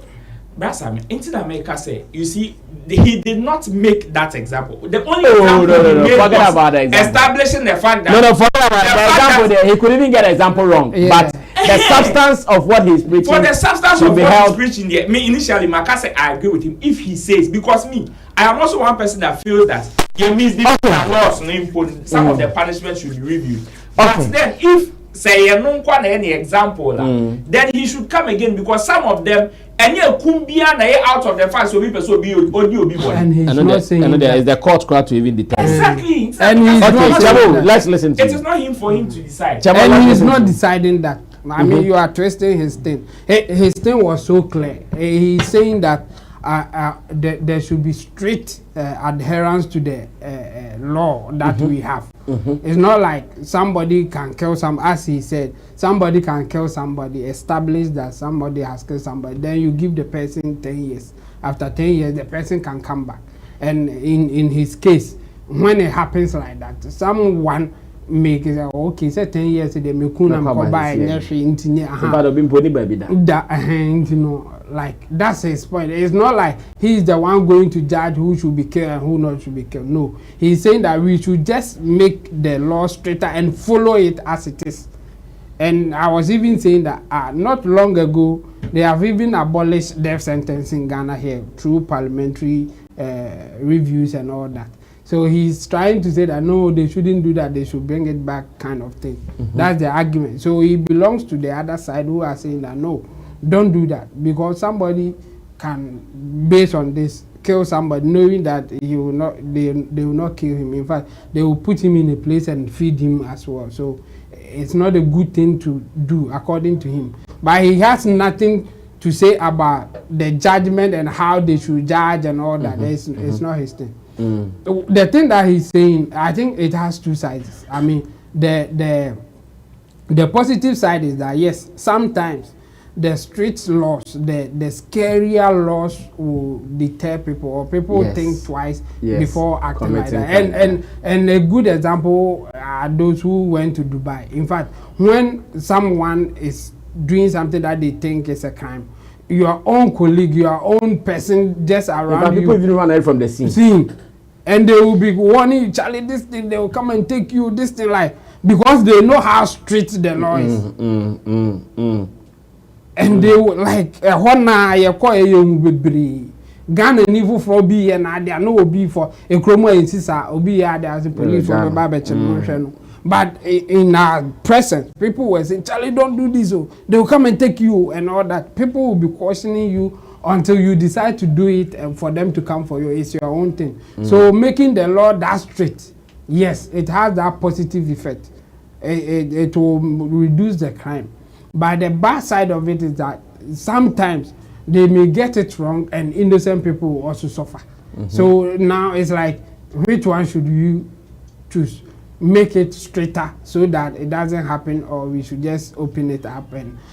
Brasam, into America say, you see, he did not make that example. The only example he made forget was about the example. Establishing the fact that forget about the example there. He could even get an example wrong. But the substance of what he's preaching, for the substance of what he's preaching there, me initially Makase, I agree with him if he says, because I am also one person that feels that you miss the laws and some of the punishments should be reviewed. But then if say any example, then he should come again because some of them and kumbia na out of the fact so people so be and he's not saying there is the court crowd to even determine. Exactly. And he's not let's listen to it. It is not him for him to decide. And he's not deciding that. I mean, you are twisting his thing. His thing was so clear. He's saying that there should be strict adherence to the law that we have. It's not like somebody can kill as he said, somebody can kill somebody, establish that somebody has killed somebody, then you give the person 10 years. After 10 years, the person can come back. And in his case, when it happens like that, someone make it okay, say 10 years they may come buy like that's his point. It's not like he's the one going to judge who should be killed and who not should be killed. No, he's saying that we should just make the law straighter and follow it as it is. And I was even saying that not long ago they have even abolished death sentence in Ghana here through parliamentary reviews and all that. So he's trying to say that no, they shouldn't do that, they should bring it back kind of thing. That's the argument. So he belongs to the other side who are saying that no, don't do that, because somebody can, based on this, kill somebody knowing that he will not, they will not kill him. In fact, they will put him in a place and feed him as well. So it's not a good thing to do according to him. But he has nothing to say about the judgment and how they should judge and all that. It's not his thing. The thing that he's saying, I think it has two sides. I mean, the positive side is that yes, sometimes the strict laws, the scarier laws will deter people, or people think twice before acting like that. And a good example are those who went to Dubai. In fact, when someone is doing something that they think is a crime, your own colleague, your own person just around you, people even run away from the scene, and they will be warning you, Charlie, this thing, they will come and take you, this thing, like, because they know how strict the law is. And they will like Ghana nivu for be and I no be for a chromo in Sisa or be as a police for a barbecue. But in our present, people were saying, Charlie, don't do this. Oh, they will come and take you and all that. People will be questioning you until you decide to do it, and for them to come for you. It's your own thing. So making the law that strict, yes, it has that positive effect. it will reduce the crime. But the bad side of it is that sometimes they may get it wrong and innocent people will also suffer. So now it's like, which one should you choose? Make it straighter so that it doesn't happen, or we should just open it up.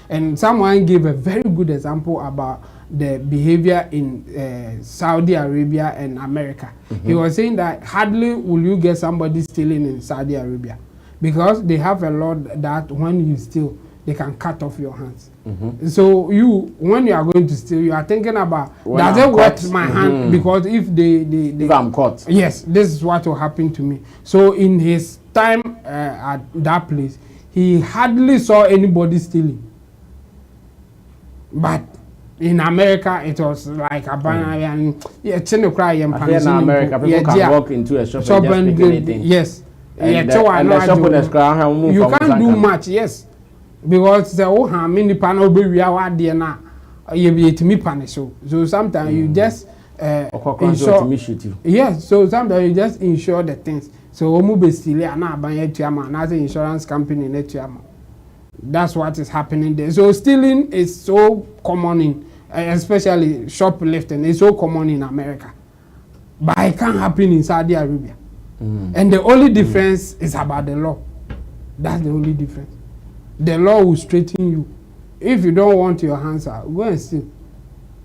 And someone gave a very good example about the behavior in Saudi Arabia and America. He was saying that hardly will you get somebody stealing in Saudi Arabia, because they have a law that when you steal, they can cut off your hands. So when you are going to steal, you are thinking about, does it wet my hand? Because if if I'm caught, yes, this is what will happen to me. So in his time at that place, he hardly saw anybody stealing. But in America, it was like a banner and in America, people can walk into a shop and just pick anything. Yes. And the shop owners you can't do much, yes. Because the many panel be we are there now. You be to me punish. So sometimes you just ensure. Yes, so sometimes you just insure the things. So be still and now buy it as an insurance company net. That's what is happening there. So stealing is so common in, especially shoplifting is so common in America, but it can't happen in Saudi Arabia. And the only difference is about the law. That's the only difference. The law will straighten you. If you don't want your hands out, go and steal.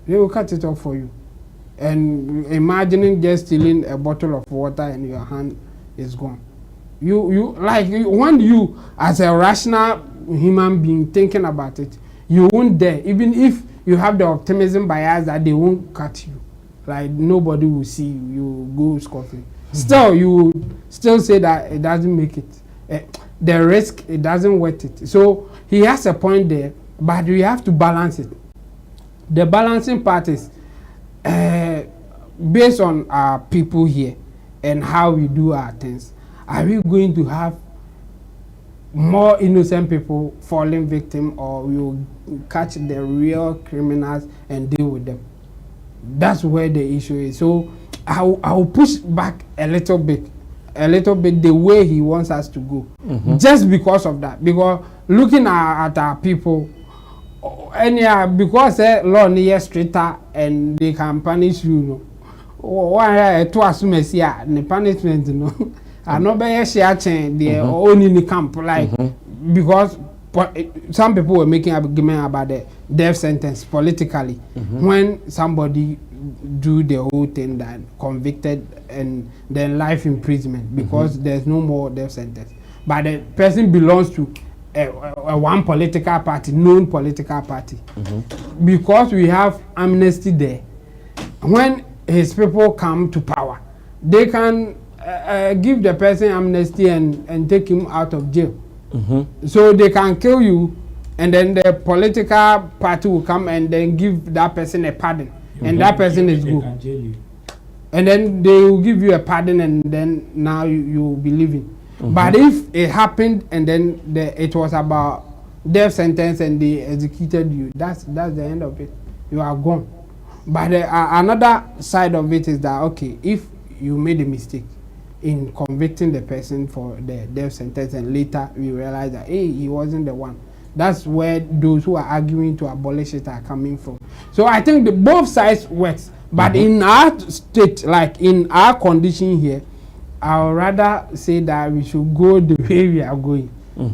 They will cut it off for you. And imagining just stealing a bottle of water and your hand is gone. When you as a rational human being thinking about it, you won't dare, even if you have the optimism bias that they won't cut you. Like nobody will see you, you go scot-free. Still, you still say that it doesn't make it. The risk, it doesn't worth it. So he has a point there, but we have to balance it. The balancing part is based on our people here and how we do our things. Are we going to have more innocent people falling victim, or we will catch the real criminals and deal with them? That's where the issue is. So I will push back a little bit the way he wants us to go, just because of that. Because looking at our people, and because law near straighter and they can punish you, why to assume the punishment, I know by share chain the only in the camp, like because some people were making an argument about the death sentence politically when somebody do the whole thing that convicted and then life imprisonment because there's no more death sentence, but the person belongs to a one political party, known political party, because we have amnesty there. When his people come to power, they can give the person amnesty and take him out of jail. So they can kill you, and then the political party will come and then give that person a pardon. And that person is good. And then they will give you a pardon, and then now you will be living. But if it happened and then it was about death sentence and they executed you, that's the end of it. You are gone. But another side of it is that, okay, if you made a mistake in convicting the person for the death sentence and later we realize that, hey, he wasn't the one. That's where those who are arguing to abolish it are coming from. So I think both sides works. But in our state, like in our condition here, I would rather say that we should go the way we are going.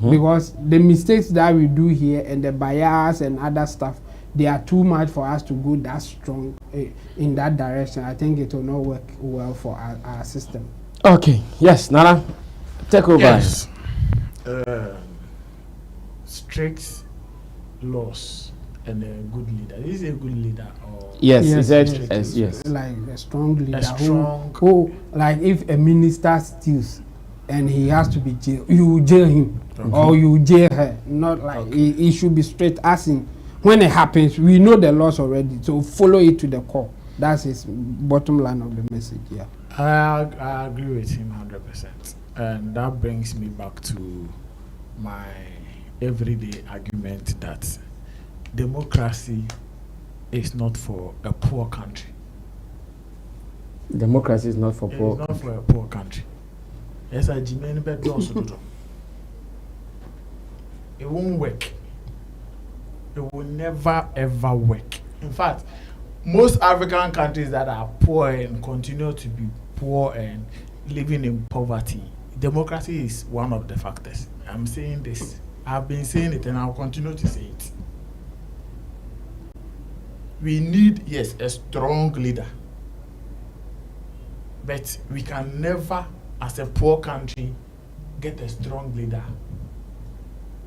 Because the mistakes that we do here and the bias and other stuff, they are too much for us to go that strong in that direction. I think it will not work well for our system. Okay. Yes, Nana, take over. Yes. Strict laws and a good leader. Is he a good leader or? Yes, he said yes. Like a strong leader who, like if a minister steals and he has to be jailed, you jail him or you jail her. Not like it should be straight. As in, when it happens, we know the laws already, so follow it to the core. That's his bottom line of the message. Yeah, I agree with him 100%, and that brings me back to my everyday argument that democracy is not for a poor country. Democracy is not for poor. It's not for a poor country. Yes, I won't work. It will never ever work. In fact, most African countries that are poor and continue to be poor and living in poverty, democracy is one of the factors. I'm saying this. I've been saying it and I'll continue to say it. We need, yes, a strong leader. But we can never, as a poor country, get a strong leader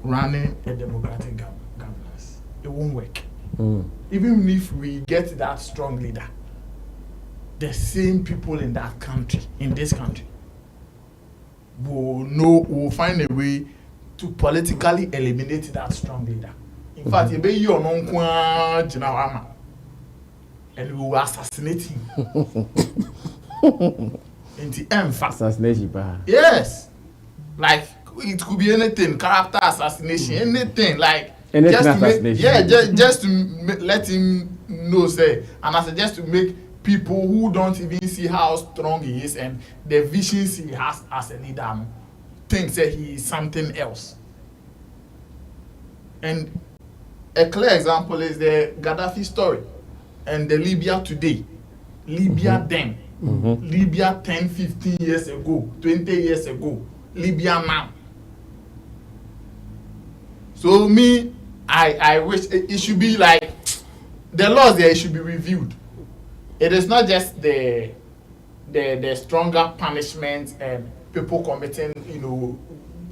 running a democratic governance. It won't work. Even if we get that strong leader, the same people in that country, in this country, will find a way to politically eliminate that strong leader. In fact, you be your and we will assassinate him. In the end, assassination. Yes, like it could be anything, character assassination, anything, like anything just to assassination. just to let him know, say, and I suggest to make people who don't even see how strong he is and the visions he has as a leader think that he is something else. And a clear example is the Gaddafi story and the Libya today. Libya then. Libya 10, 15 years ago, 20 years ago, Libya now. So I wish it should be like the laws there should be reviewed. It is not just the stronger punishment and people committing,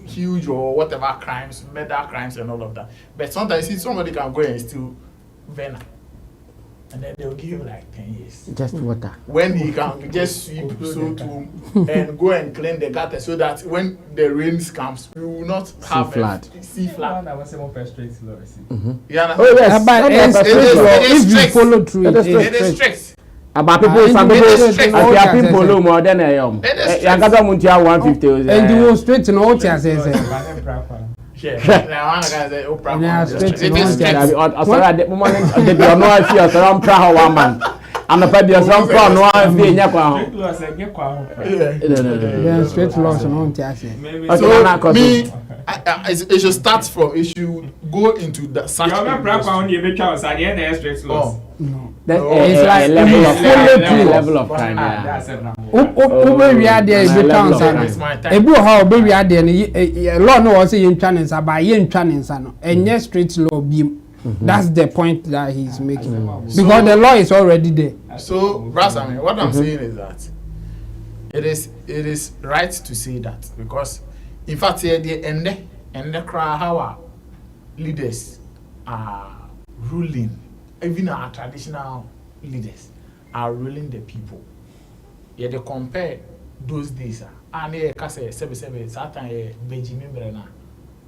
huge or whatever crimes, murder crimes and all of that. But sometimes you see somebody can go and steal venom. And then they'll give him like 10 years. Just water. When he can just sweep so to and go and clean the gutter so that when the rains comes, we will not have sea flood. I was more frustrated. Yeah. Oh yes. But it is strict. Follow through It is strict. About people, some people, it is people more than I am. It is I got 150. and you will straight to know what you say. Yeah. Now one guy say, "Oh, problem." It is strict. Sorry, at the moment, they don't know if you're some proud woman. I'm not probably some proud no one being yakwa. Yeah, straight laws and on say. So me, it should start from. It should go into the such. You have a on the eventuals at the end of straight laws. No. It's like a level of time. That's it now. We are there every town sana. Ebu how we are there law no was in channels about yen channels ano. And yes street law beam. That's the point that he's making. Because the law is already there. So, Brasami, what I'm saying is that it is right to say that because in fact here the end the cry how our leaders are ruling, even our traditional leaders are ruling the people. Yeah, they compare those days and they can say Satan Benjamin Brenner.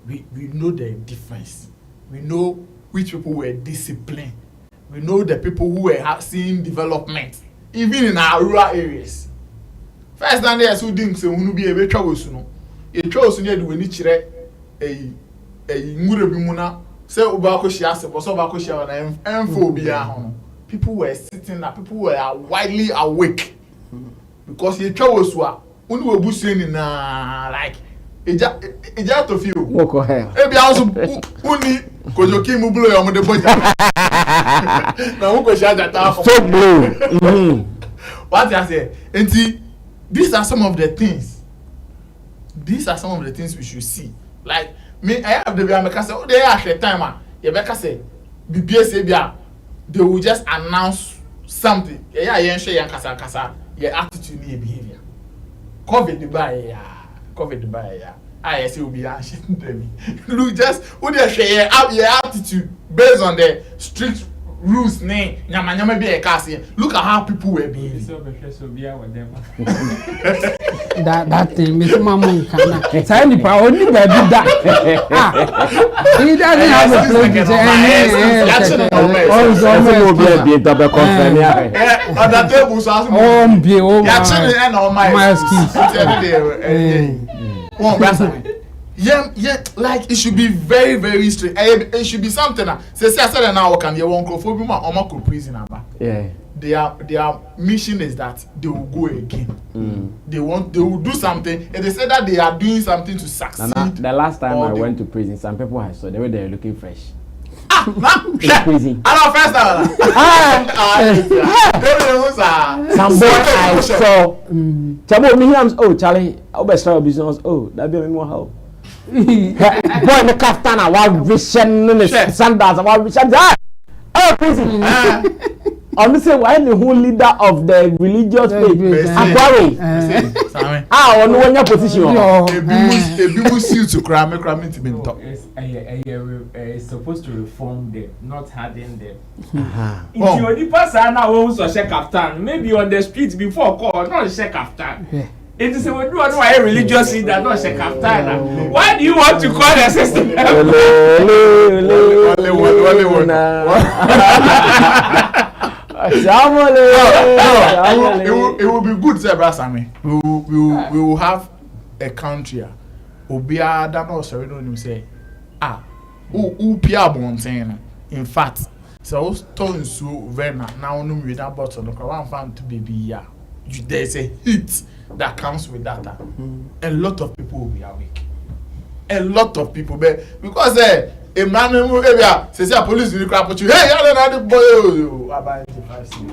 We know the difference. We know which people were disciplined. We know the people who were seeing development, even in our rural areas. First time they are so doing so, we will be able to travel soon. A travel soon, you will need to a murabimuna. Say Obako Shias, was Obako Shian, and phobia. People were sitting there, people were widely awake because you travel so. When we were bushing in like a jet of you. Walk ahead. Maybe also only because you came blow your mother body. Now, who goes at that? So blue. What I say? And see, these are some of the things. These are some of the things we should see. Like me, I have the Bianca say, oh, they are the timer. Rebecca say, BBS, they will just announce something. Yeah, yeah, share kasa. Your attitude, your behavior. COVID the buy, yeah. I say will be anxious to me. Look, just who they share your attitude based on the strict rules. Nyama be a kasi. Look at how people were behaving. That thing, Mr. Mamun can. Sandy Power only by that. He doesn't have a place to say. Also, will be a bit double confirm. On the table, so my skis. Yeah, like it should be very, very strict. It should be something. Say I said now can you won't go for prison about. Yeah. their mission is that they will go again. They will do something, and they say that they are doing something to succeed. The last time I went to prison, some people I saw they were looking fresh. Prison. I know first time. Some boy I saw. Chabo me hams. Oh Charlie, I'll be start business. Oh, that be me more help. Boy, the kaftan, I want vision, the sandals, I want vision. Oh, prison. I'm saying why the whole leader of the religious faith, Akwari. On one your position. To cram to be top. It's supposed to reform them, not harden them. If you only pass now, also check after. Maybe on the streets before call, not check after. It is a religious leader, not check after. Why do you want to call the system? It will be good, sir, Sammy. We will have a country. Obia that no sorry don't say who Pierre Bontain. In fact, so stone so Verna now no with that bottle of one found to be here. There's a heat that comes with that. A lot of people will be awake. A lot of people, because a man area says a police will crap at you. Hey, I don't know the boy about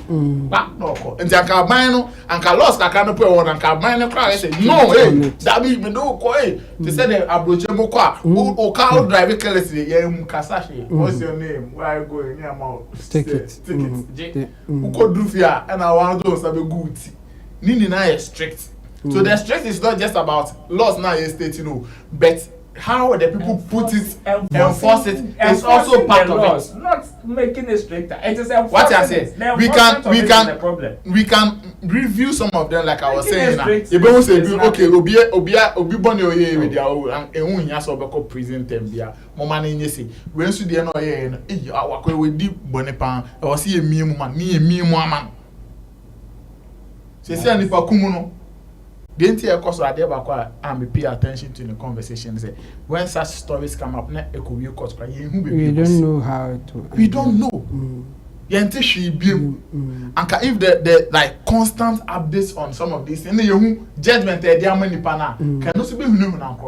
but no, and the Carmino and Carlos can't put on and Carmino cry. Say, no, hey, that be me no coy. They said the Abrochemoqua who car drive carelessly. Kasashi, what's your name? Where are you going? Near mouth. Tickets. Who could do fear and I want those have a good. Nini now is strict. So the strict is not just about laws now in state, but how the people put it, enforce it, is also part of it. Not making it stricter. It is enforcing. What I said, we can review some of them like I was saying. You don't say okay, obi born with their own and yes or beko prison them bia. Mama ni say when so dey no here no awakwe we di bonipan I was see a meme man ni a meme man. Say say nipa kumu no. The entire course of the and pay attention to the conversation. Say when such stories come up, we don't know how to. We don't know. And if the like constant updates on some of these, and the judgment they are many pana can also be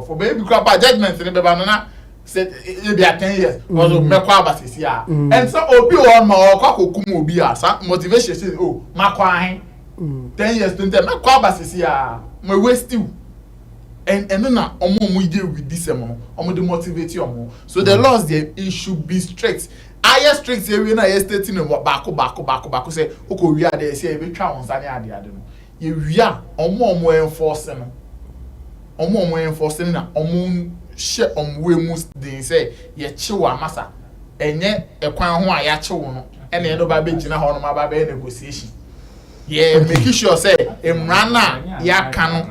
for baby crap judgment in the banana said it be 10 years because of Mekwa here. And so obi on my kumu be motivation says oh Makwa 10 years 20 Mekwa here. My waste you and then omo deal with this omo dey motivate you. So the laws there it should be strict. Higher strict area na estate no back say oko we are there say e be twa on sane ade no ye wia omo enforcing na omo she we must dey say ye chiwa amasa enye ekwan ho a ya chiwo no ene e no ba be gina ho no ma ba be negotiation. Yeah, making sure say Imrana ya kanu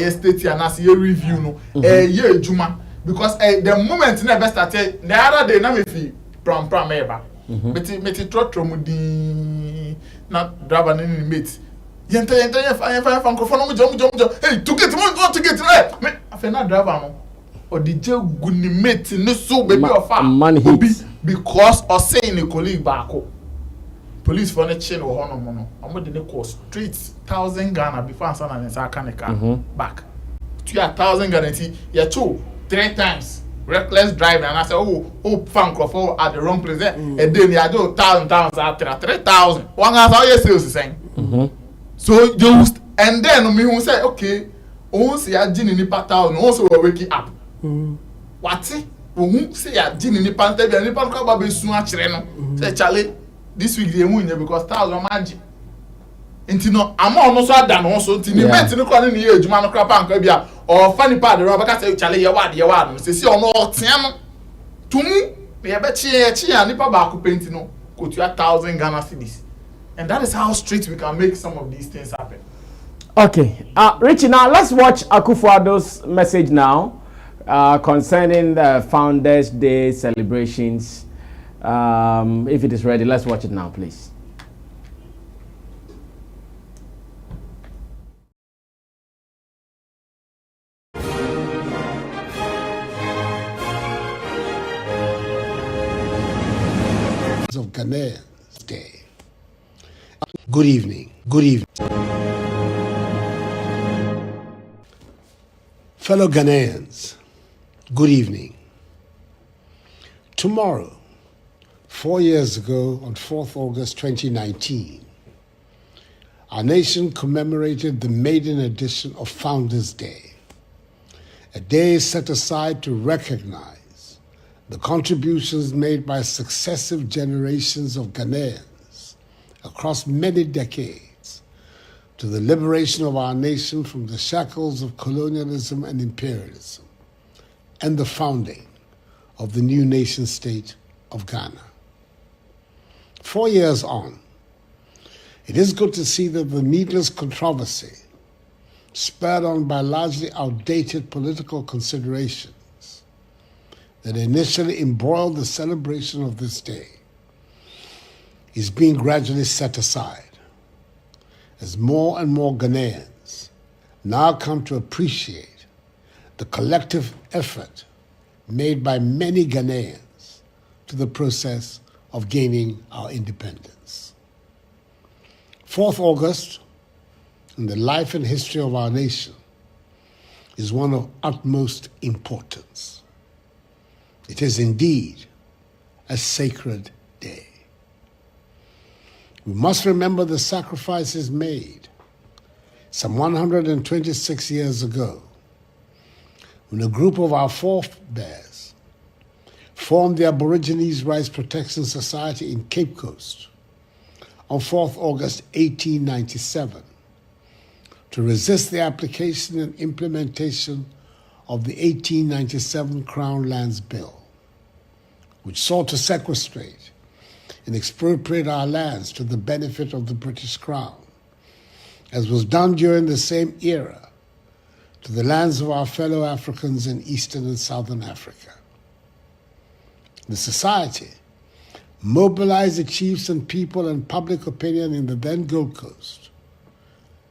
state and as you review no ye juma because the moment never started the other day na me fi pram eba meti trotro mu di na driver ni mate yenta fa microphone mu jom hey to get me afa na driver no or the je guni mate no so baby of because or saying a colleague back. Police for the chain or honor mono. I'm going to call street 1,000 Ghana before I'm saying I can back. 2,000 Ghana. Yeah, 2-3 times reckless driving, and I say, oh, fan Crawford at the wrong place. And then you do 1,000 after 3,000. One has all your sales saying. So just and then me who say, okay, once you are Jini Nipa 1,000, also we're waking up. What's it? Who say ya Jini Nipa 1,000 Nipa Kaba be soon actually no. Say Charlie. This week they win because 1,000 magic. Inti no amount no so adan also inti ni bet no kwa ni ye adwuma no kra pa nka bia or funny part the rubber say chale ye wa no say si ono otia no tumu ye be chi ya nipa ba ko penti no ko tu 1,000 Ghana cedis. And that is how strict we can make some of these things happen. Okay. Richie, now let's watch Akufo-Addo's message now concerning the Founders Day celebrations. If it is ready, let's watch it now, please. Of Ghanaians Day. Good evening. Good evening. Fellow Ghanaians, good evening. Tomorrow, 4 years ago, on 4th August 2019, our nation commemorated the maiden edition of Founders' Day, a day set aside to recognize the contributions made by successive generations of Ghanaians across many decades to the liberation of our nation from the shackles of colonialism and imperialism, and the founding of the new nation-state of Ghana. 4 years on, it is good to see that the needless controversy, spurred on by largely outdated political considerations, that initially embroiled the celebration of this day, is being gradually set aside, as more and more Ghanaians now come to appreciate the collective effort made by many Ghanaians to the process of gaining our independence. 4th August, in the life and history of our nation, is one of utmost importance. It is indeed a sacred day. We must remember the sacrifices made some 126 years ago when a group of our forebears formed the Aborigines Rights Protection Society in Cape Coast on 4th August 1897 to resist the application and implementation of the 1897 Crown Lands Bill, which sought to sequestrate and expropriate our lands to the benefit of the British Crown, as was done during the same era to the lands of our fellow Africans in Eastern and Southern Africa. The Society mobilized the chiefs and people and public opinion in the then Gold Coast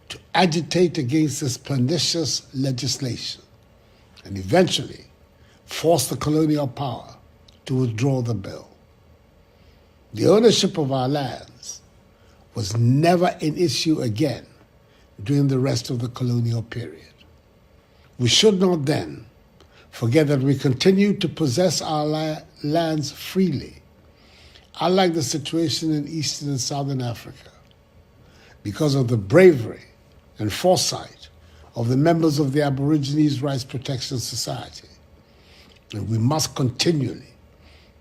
to agitate against this pernicious legislation and eventually force the colonial power to withdraw the bill. The ownership of our lands was never an issue again during the rest of the colonial period. We should not then forget that we continued to possess our lands freely, unlike the situation in Eastern and Southern Africa, because of the bravery and foresight of the members of the Aborigines Rights Protection Society. And we must continually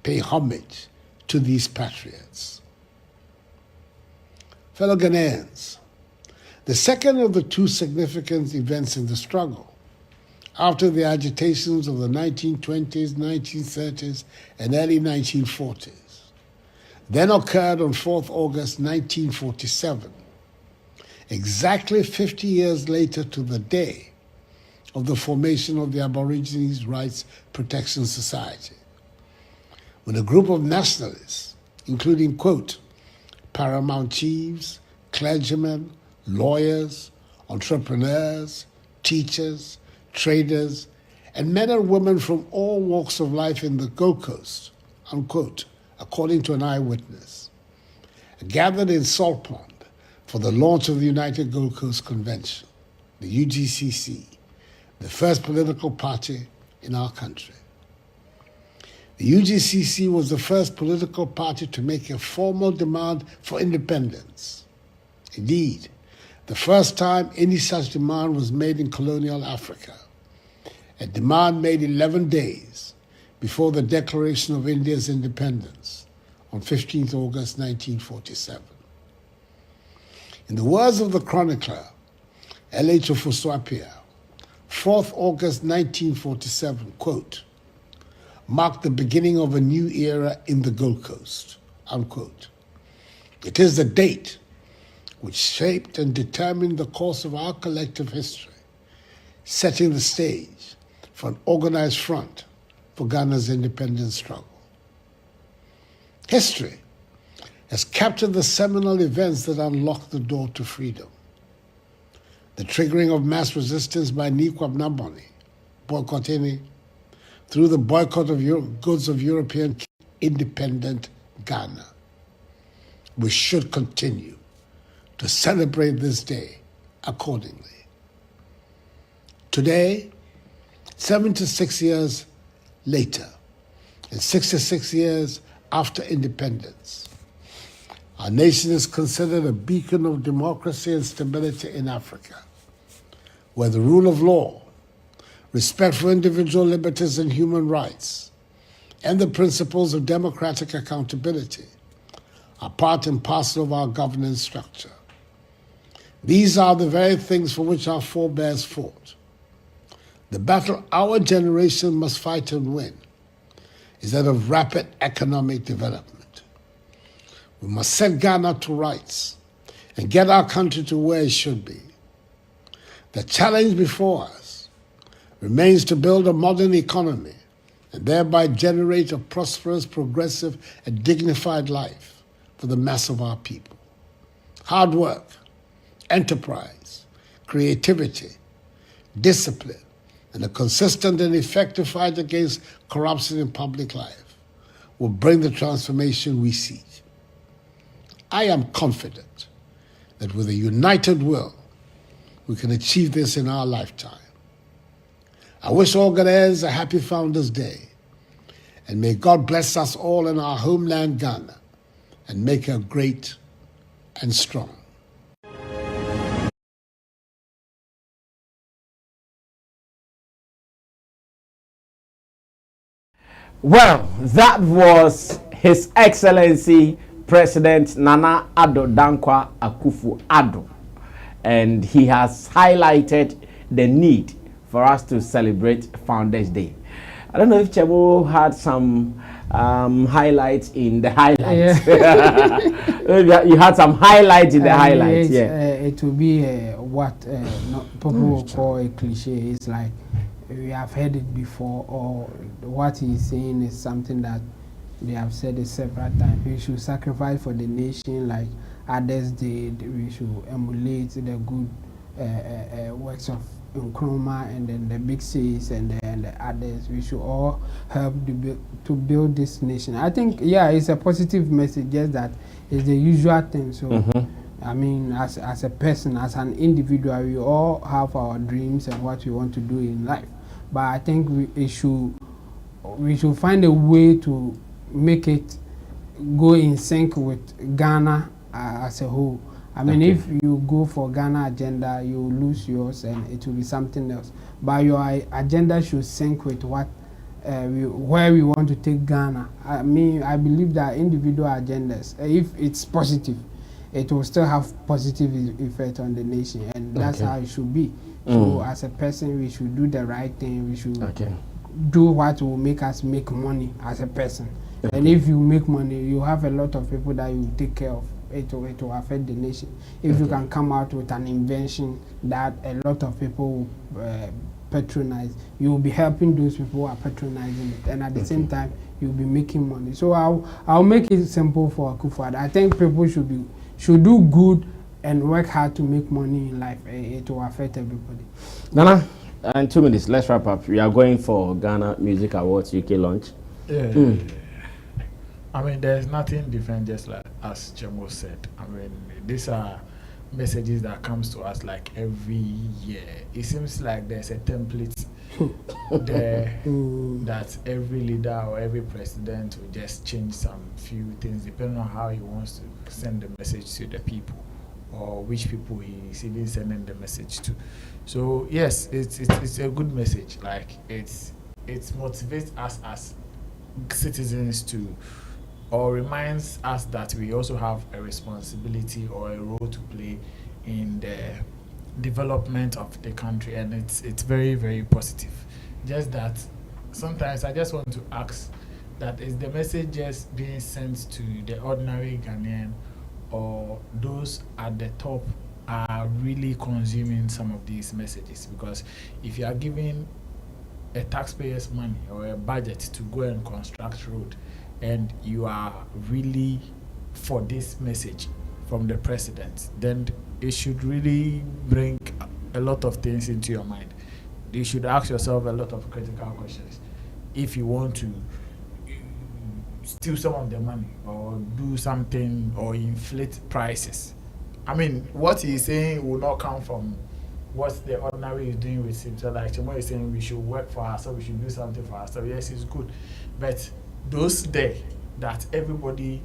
pay homage to these patriots. Fellow Ghanaians, the second of the two significant events in the struggle, after the agitations of the 1920s, 1930s, and early 1940s, then occurred on 4th August 1947, exactly 50 years later to the day of the formation of the Aborigines Rights Protection Society, when a group of nationalists, including, quote, paramount chiefs, clergymen, lawyers, entrepreneurs, teachers, traders, and men and women from all walks of life in the Gold Coast, unquote, according to an eyewitness, gathered in Salt Pond for the launch of the United Gold Coast Convention, the UGCC, the first political party in our country. The UGCC was the first political party to make a formal demand for independence. Indeed, the first time any such demand was made in colonial Africa, a demand made 11 days before the declaration of India's independence on 15th August 1947. In the words of the chronicler, L.H. Ofuswapia, 4th August 1947, quote, marked the beginning of a new era in the Gold Coast, unquote. It is the date which shaped and determined the course of our collective history, setting the stage for an organized front for Ghana's independence struggle. History has captured the seminal events that unlocked the door to freedom. The triggering of mass resistance by Nikwab Naboni, boycotting through the boycott of goods of European independent Ghana. We should continue to celebrate this day accordingly. Today, 76 years later, and 66 years after independence, our nation is considered a beacon of democracy and stability in Africa, where the rule of law, respect for individual liberties and human rights, and the principles of democratic accountability are part and parcel of our governance structure. These are the very things for which our forebears fought. The battle our generation must fight and win is that of rapid economic development. We must set Ghana to rights and get our country to where it should be. The challenge before us remains to build a modern economy and thereby generate a prosperous, progressive, and dignified life for the mass of our people. Hard work, enterprise, creativity, discipline, and a consistent and effective fight against corruption in public life will bring the transformation we seek. I am confident that with a united will, we can achieve this in our lifetime. I wish all Ghanaians a happy Founders Day, and may God bless us all in our homeland Ghana and make her great and strong. Well, that was His Excellency President Nana Addo Dankwa Akufo-Addo, and he has highlighted the need for us to celebrate Founders Day. I don't know if Chebo had some highlights in the highlights. Yeah. You had some highlights in the highlights. It will be what people call a cliche. It's like we have heard it before, or what he's saying is something that they have said it several times. We should sacrifice for the nation like others did. We should emulate the good works of Nkrumah and then the big cities and the others. We should all help to build this nation. I think, yeah, it's a positive message, just that it's the usual thing. So, I mean, as a person, as an individual, we all have our dreams and what we want to do in life. But I think we should find a way to make it go in sync with Ghana as a whole. I mean, if you go for Ghana agenda, you lose yours and it will be something else. But your agenda should sync with what where we want to take Ghana. I mean, I believe that individual agendas, if it's positive, it will still have positive effect on the nation, and that's how it should be. So as a person, we should do the right thing. We should do what will make us make money as a person. And if you make money, you have a lot of people that you take care of. It will affect the nation. If you can come out with an invention that a lot of people will patronize, you will be helping those people who are patronizing it, and at the same time, you'll be making money. So I'll make it simple for Akufo-Addo. I think people should do good and work hard to make money in life. It will affect everybody. Nana, in 2 minutes, let's wrap up. We are going for Ghana Music Awards UK launch. Yeah. I mean, there's nothing different, just like as Chemo said. I mean, these are messages that comes to us like every year. It seems like there's a template there that every leader or every president will just change some few things depending on how he wants to send the message to the people, or which people he's even sending the message to. So yes, it's a good message. Like it motivates us as citizens to, or reminds us that we also have a responsibility or a role to play in the development of the country, and it's very, very positive. Just that sometimes I just want to ask that, is the message just being sent to the ordinary Ghanaian, or those at the top are really consuming some of these messages? Because if you are giving a taxpayer's money or a budget to go and construct road, and you are really for this message from the president, then it should really bring a lot of things into your mind. You should ask yourself a lot of critical questions. If you want to steal some of the money or do something or inflate prices I mean, what he's saying will not come from what the ordinary is doing with him. So like Chemo is saying we should work for ourselves, we should do something for ourselves. Yes, it's good. But those there that everybody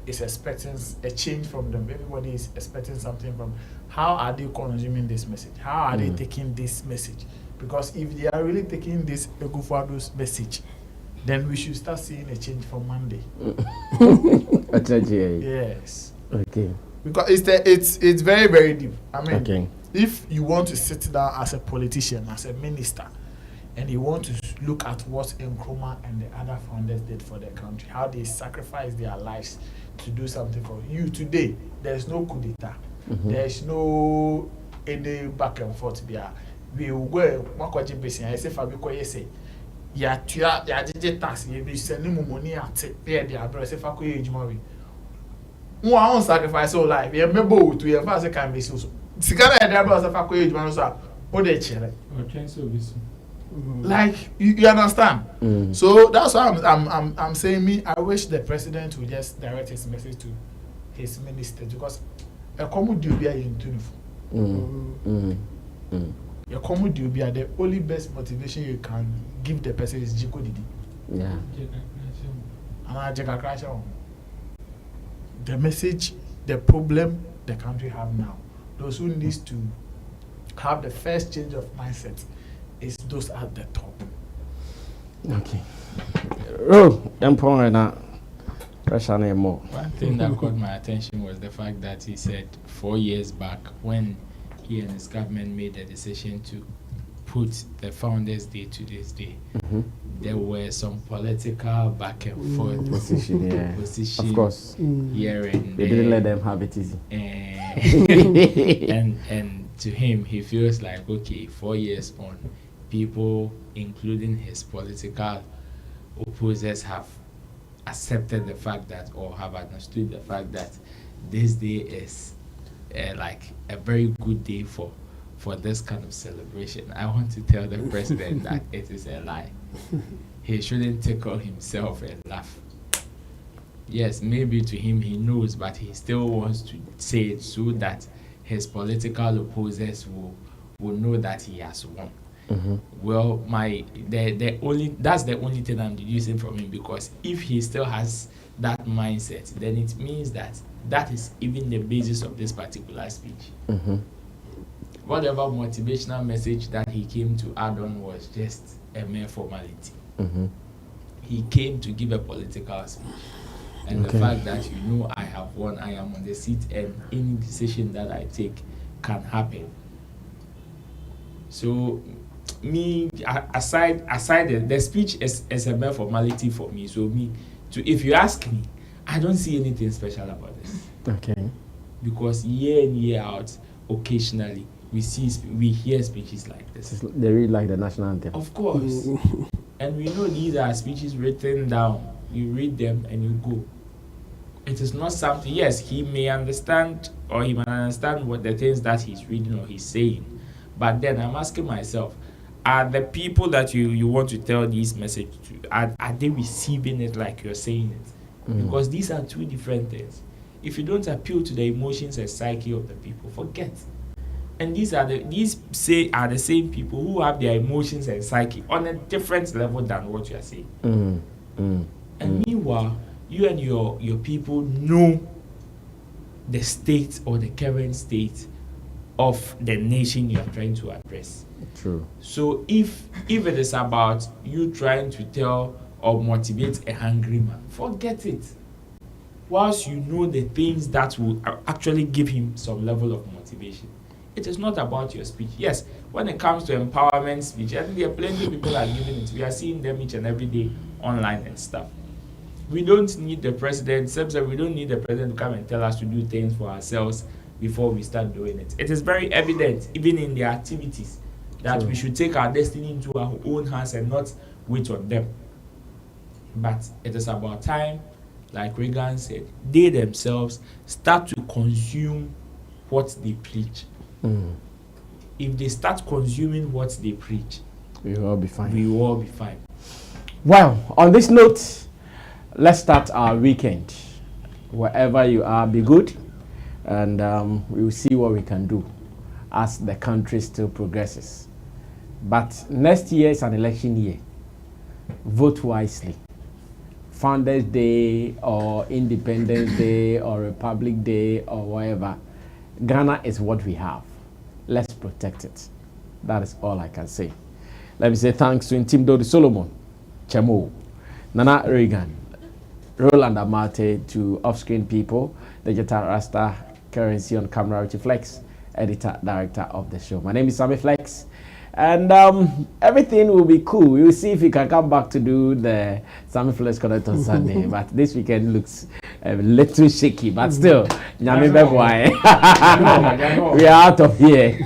is expecting a change from them, everybody is expecting something from, how are they consuming this message? How are they taking this message? Because if they are really taking this Egufado's message, then we should start seeing a change from Monday. Yes. Okay. Because it's very, very deep. I mean, if you want to sit down as a politician, as a minister, and you want to look at what Nkrumah and the other founders did for their country, how they sacrificed their lives to do something for you today, there's no coup d'etat. There's no any back and forth. We will go, Makwaji Basin, I say Fabico, say, ya did tax, you send him money at pay the address if I could age Murray. One sacrifice all life, you remember to your father can be so. Sikana and Abbas of Aquage Manosa, or they chill. Like you understand? So that's why I'm saying I wish the president would just direct his message to his minister, because a common dubia in Tunif. Your common dubia, the only best motivation you can give the person is Jiko Didi. Yeah. And I Jaka crash on. The message, the problem the country have now, those who need to have the first change of mindset is those at the top. Okay. Oh, Ampong and pressure more. One thing that caught my attention was the fact that he said 4 years back, when he and his government made the decision to put the Founders Day to this day, there were some political back and forth position, of course, here and they didn't let them have it easy. And to him, he feels like, okay, 4 years on, people, including his political opposers, have accepted the fact that, or have understood the fact that this day is like a very good day for this kind of celebration. I want to tell the president that it is a lie. He shouldn't tickle himself and laugh. Yes, maybe to him he knows, but he still wants to say it so that his political opposers will know that he has won. Well, that's the only thing I'm deducing from him, because if he still has that mindset, then it means that is even the basis of this particular speech. Whatever motivational message that he came to add on was just a mere formality. He came to give a political speech. And the fact that I have won, I am on the seat, and any decision that I take can happen. So, me, aside the speech is a mere formality for me. So if you ask me, I don't see anything special about this. Okay. Because year in, year out, occasionally, we hear speeches like this. They read like the national anthem. Of course. And we know these are speeches written down. You read them and you go. It is not something, yes, he may understand, or he might understand what the things that he's reading or he's saying. But then I'm asking myself, are the people that you want to tell this message to, are they receiving it like you're saying it? Because these are two different things. If you don't appeal to the emotions and psyche of the people, forget. And these are the same people who have their emotions and psyche on a different level than what you are saying. And meanwhile, you and your people know the state or the current state of the nation you are trying to address. True. So if it is about you trying to tell or motivate a hungry man, forget it. Whilst you know the things that will actually give him some level of motivation. It is not about your speech. Yes, when it comes to empowerment speech, I think there are plenty of people are giving it. We are seeing them each and every day online and stuff. We don't need the president, we don't need the president to come and tell us to do things for ourselves before we start doing it. It is very evident, even in their activities, that we should take our destiny into our own hands and not wait on them. But it is about time, like Reagan said, they themselves start to consume what they preach. If they start consuming what they preach, we will all be fine. We will all be fine. Well, on this note, let's start our weekend. Wherever you are, be good. And we will see what we can do as the country still progresses. But next year is an election year. Vote wisely. Founders Day or Independence Day or Republic Day or whatever. Ghana is what we have. Let's protect it. That is all I can say. Let me say thanks to Intim Dodi Solomon, Chemo, Nana Reagan, Roland Amate, to off-screen people, Digital Rasta, Currency on Camera, Richie Flex, editor, director of the show. My name is Sammy Flex, and everything will be cool. We'll see if we can come back to do the Sammy Flex Connect on Sunday, but this weekend looks a little shaky, but still, we are out of here.